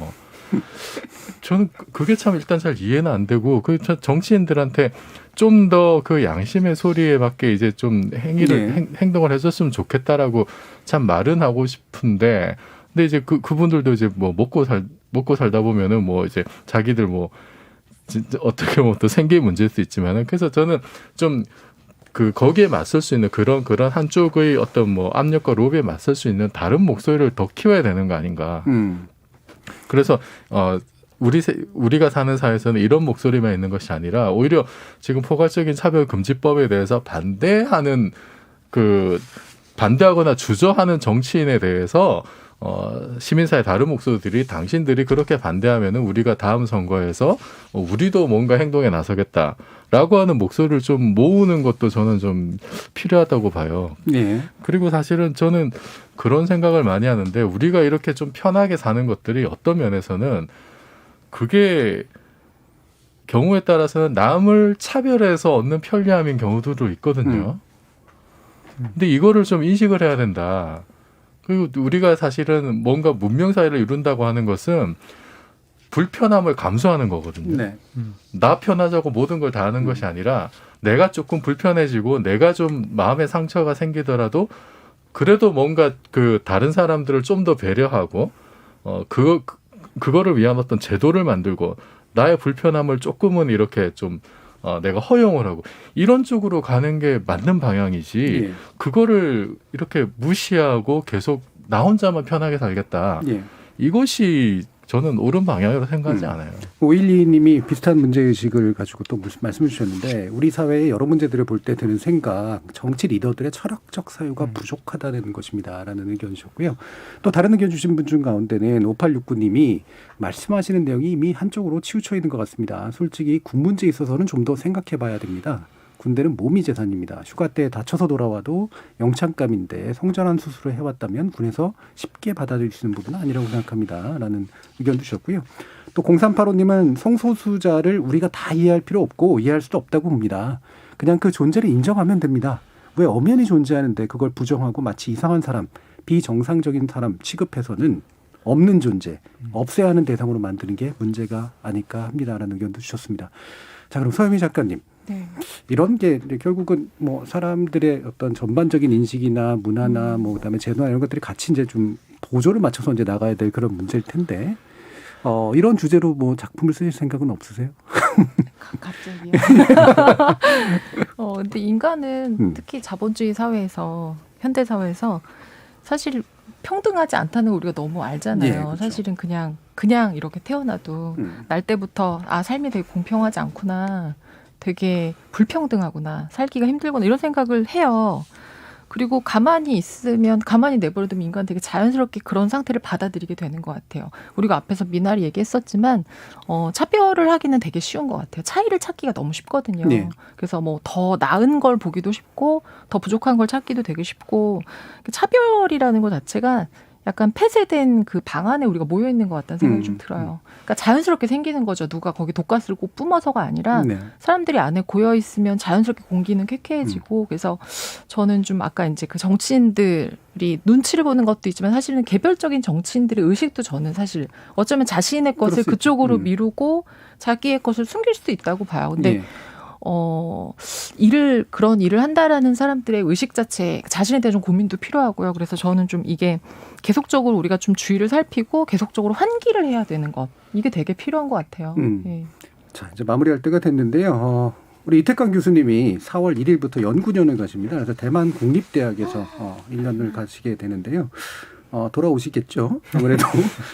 저는 그게 참 일단 잘 이해는 안 되고 정치인들한테 좀 더 양심의 소리에 맞게 이제 좀 행동을 해줬으면 좋겠다라고 참 말은 하고 싶은데 근데 이제 그분들도 이제 뭐 먹고 살다 보면은 뭐 이제 자기들 뭐 진짜 어떻게 보면 또 생계의 문제일 수 있지만은 그래서 저는 좀 거기에 맞설 수 있는 그런 한쪽의 어떤 뭐 압력과 로비에 맞설 수 있는 다른 목소리를 더 키워야 되는 거 아닌가. 그래서 우리가 사는 사회에서는 이런 목소리만 있는 것이 아니라 오히려 지금 포괄적인 차별금지법에 대해서 반대하거나 주저하는 정치인에 대해서 시민사회 다른 목소리들이 당신들이 그렇게 반대하면은 우리가 다음 선거에서 우리도 뭔가 행동에 나서겠다라고 하는 목소리를 좀 모으는 것도 저는 좀 필요하다고 봐요. 네. 그리고 사실은 저는 그런 생각을 많이 하는데 우리가 이렇게 좀 편하게 사는 것들이 어떤 면에서는 그게 경우에 따라서는 남을 차별해서 얻는 편리함인 경우들도 있거든요. 근데 이거를 좀 인식을 해야 된다. 그리고 우리가 사실은 뭔가 문명사회를 이룬다고 하는 것은 불편함을 감수하는 거거든요. 네. 나 편하자고 모든 걸 다 하는 것이 아니라 내가 조금 불편해지고 내가 좀 마음의 상처가 생기더라도 그래도 뭔가 다른 사람들을 좀 더 배려하고 그거를 위한 어떤 제도를 만들고 나의 불편함을 조금은 이렇게 좀 내가 허용을 하고 이런 쪽으로 가는 게 맞는 방향이지 그거를 이렇게 무시하고 계속 나 혼자만 편하게 살겠다. 이것이 저는 옳은 방향이라고 생각하지 않아요. 512님이 비슷한 문제의식을 가지고 또 말씀을 주셨는데 우리 사회의 여러 문제들을 볼 때 드는 생각, 정치 리더들의 철학적 사유가 부족하다는 것입니다. 라는 의견 주셨고요. 또 다른 의견 주신 분 중 가운데는 5869님이 말씀하시는 내용이 이미 한쪽으로 치우쳐 있는 것 같습니다. 솔직히 군 문제에 있어서는 좀 더 생각해 봐야 됩니다. 군대는 몸이 재산입니다. 휴가 때 다쳐서 돌아와도 영창감인데 성전환 수술을 해왔다면 군에서 쉽게 받아들일 수 있는 부분은 아니라고 생각합니다. 라는 의견 주셨고요. 또 0385님은 성소수자를 우리가 다 이해할 필요 없고 이해할 수도 없다고 봅니다. 그냥 그 존재를 인정하면 됩니다. 왜 엄연히 존재하는데 그걸 부정하고 마치 이상한 사람, 비정상적인 사람 취급해서는 없는 존재, 없애야 하는 대상으로 만드는 게 문제가 아닐까 합니다라는 의견도 주셨습니다. 자, 그럼 서유미 작가님. 네. 이런 게 결국은 뭐 사람들의 어떤 전반적인 인식이나 문화나 뭐 그다음에 제도나 이런 것들이 같이 이제 좀 보조를 맞춰서 이제 나가야 될 그런 문제일 텐데 이런 주제로 뭐 작품을 쓰실 생각은 없으세요? 갑자기요. 근데 인간은 특히 자본주의 사회에서 현대 사회에서 사실 평등하지 않다는 걸 우리가 너무 알잖아요. 예, 그렇죠. 사실은 그냥 이렇게 태어나도 날 때부터 삶이 되게 공평하지 않구나. 되게 불평등하구나. 살기가 힘들구나. 이런 생각을 해요. 그리고 가만히 내버려두면 인간은 되게 자연스럽게 그런 상태를 받아들이게 되는 것 같아요. 우리가 앞에서 미나리 얘기했었지만 차별을 하기는 되게 쉬운 것 같아요. 차이를 찾기가 너무 쉽거든요. 네. 그래서 뭐 더 나은 걸 보기도 쉽고 더 부족한 걸 찾기도 되게 쉽고 차별이라는 것 자체가 약간 폐쇄된 그 방 안에 우리가 모여 있는 것 같다는 생각이 좀 들어요. 그러니까 자연스럽게 생기는 거죠. 누가 거기 독가스를 꼭 뿜어서가 아니라 네. 사람들이 안에 고여 있으면 자연스럽게 공기는 쾌쾌해지고 그래서 저는 좀 아까 이제 그 정치인들이 눈치를 보는 것도 있지만 사실은 개별적인 정치인들의 의식도 저는 사실 어쩌면 자신의 것을 그쪽으로 미루고 자기의 것을 숨길 수도 있다고 봐요. 근데 네. 그런 일을 한다라는 사람들의 의식 자체, 자신에 대한 좀 고민도 필요하고요. 그래서 저는 좀 이게 계속적으로 우리가 좀 주의를 살피고 계속적으로 환기를 해야 되는 것. 이게 되게 필요한 것 같아요. 예. 자, 이제 마무리할 때가 됐는데요. 우리 이태강 교수님이 4월 1일부터 연구년을 가십니다. 그래서 대만 국립대학에서 1년을 가시게 되는데요. 돌아오시겠죠. 아무래도.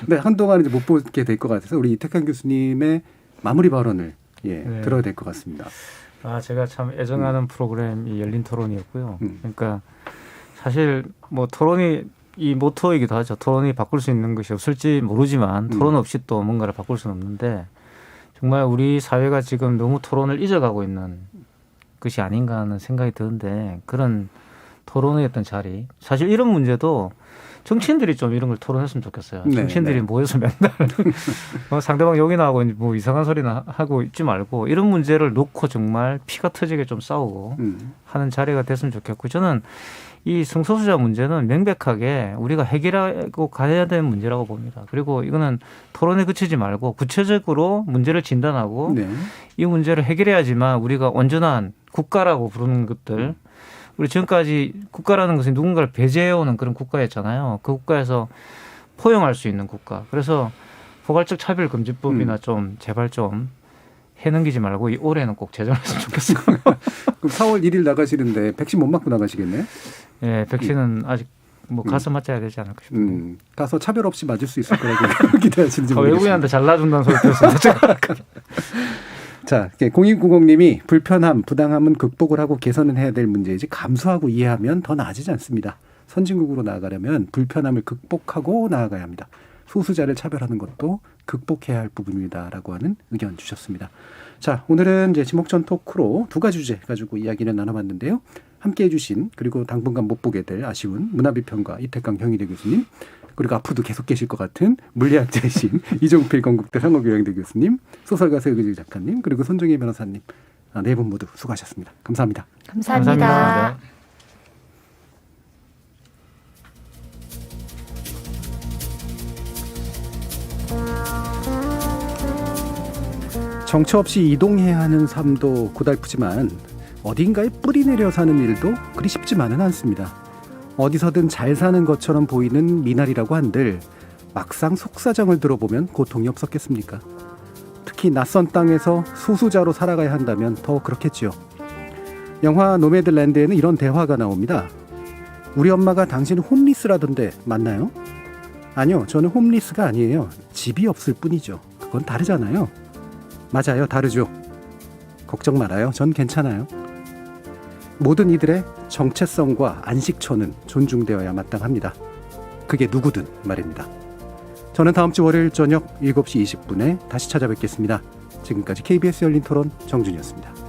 네, 한동안 이제 못 보게 될 것 같아서 우리 이태강 교수님의 마무리 발언을 네. 들어야 될 것 같습니다. 제가 참 애정하는 프로그램이 열린 토론이었고요. 그러니까 사실 뭐 토론이 이 모토이기도 하죠. 토론이 바꿀 수 있는 것이 없을지 모르지만 토론 없이 또 뭔가를 바꿀 수는 없는데 정말 우리 사회가 지금 너무 토론을 잊어가고 있는 것이 아닌가 하는 생각이 드는데 그런 토론의 어떤 자리. 사실 이런 문제도 정치인들이 좀 이런 걸 토론했으면 좋겠어요. 네, 정치인들이 네. 모여서 맨날 상대방 욕이나 하고 뭐 이상한 소리나 하고 있지 말고 이런 문제를 놓고 정말 피가 터지게 좀 싸우고 하는 자리가 됐으면 좋겠고 저는 이 성소수자 문제는 명백하게 우리가 해결하고 가야 되는 문제라고 봅니다. 그리고 이거는 토론에 그치지 말고 구체적으로 문제를 진단하고 네. 이 문제를 해결해야지만 우리가 온전한 국가라고 부르는 것들 우리 지금까지 국가라는 것은 누군가를 배제해오는 그런 국가였잖아요. 그 국가에서 포용할 수 있는 국가. 그래서 포괄적 차별금지법이나 좀 제발 좀 해넘기지 말고 이 올해는 꼭 제정했으면 좋겠어요. 그럼 4월 1일 나가시는데 백신 못 맞고 나가시겠네? 네, 백신은 아직 뭐 가서 맞아야 되지 않을까 싶은데. 가서 차별 없이 맞을 수 있을 거라고 기대하시는지 모르겠습니다. 외국인한테 잘라준다는 소리 들었습니다. 자, 0290님이 불편함, 부당함은 극복을 하고 개선은 해야 될 문제이지 감수하고 이해하면 더 나아지지 않습니다. 선진국으로 나아가려면 불편함을 극복하고 나아가야 합니다. 소수자를 차별하는 것도 극복해야 할 부분이다라고 하는 의견 주셨습니다. 자, 오늘은 이제 지목전 토크로 두 가지 주제 가지고 이야기를 나눠봤는데요. 함께해 주신 그리고 당분간 못 보게 될 아쉬운 문화비평가 이태강 경희대 교수님 그리고 앞으로도 계속 계실 것 같은 물리학자이신 이종필 건국대 상호교양대 교수님 소설가 서유기 작가님 그리고 손정혜 변호사님 네 분 모두 수고하셨습니다. 감사합니다. 감사합니다. 정처 없이 이동해야 하는 삶도 고달프지만 어딘가에 뿌리 내려 사는 일도 그리 쉽지만은 않습니다. 어디서든 잘 사는 것처럼 보이는 미나리라고 한들 막상 속사정을 들어보면 고통이 없었겠습니까? 특히 낯선 땅에서 소수자로 살아가야 한다면 더 그렇겠지요. 영화 노매드랜드에는 이런 대화가 나옵니다. 우리 엄마가 당신 홈리스라던데 맞나요? 아니요, 저는 홈리스가 아니에요. 집이 없을 뿐이죠. 그건 다르잖아요. 맞아요, 다르죠. 걱정 말아요. 전 괜찮아요. 모든 이들의 정체성과 안식처는 존중되어야 마땅합니다. 그게 누구든 말입니다. 저는 다음 주 월요일 저녁 7시 20분에 다시 찾아뵙겠습니다. 지금까지 KBS 열린 토론 정준이었습니다.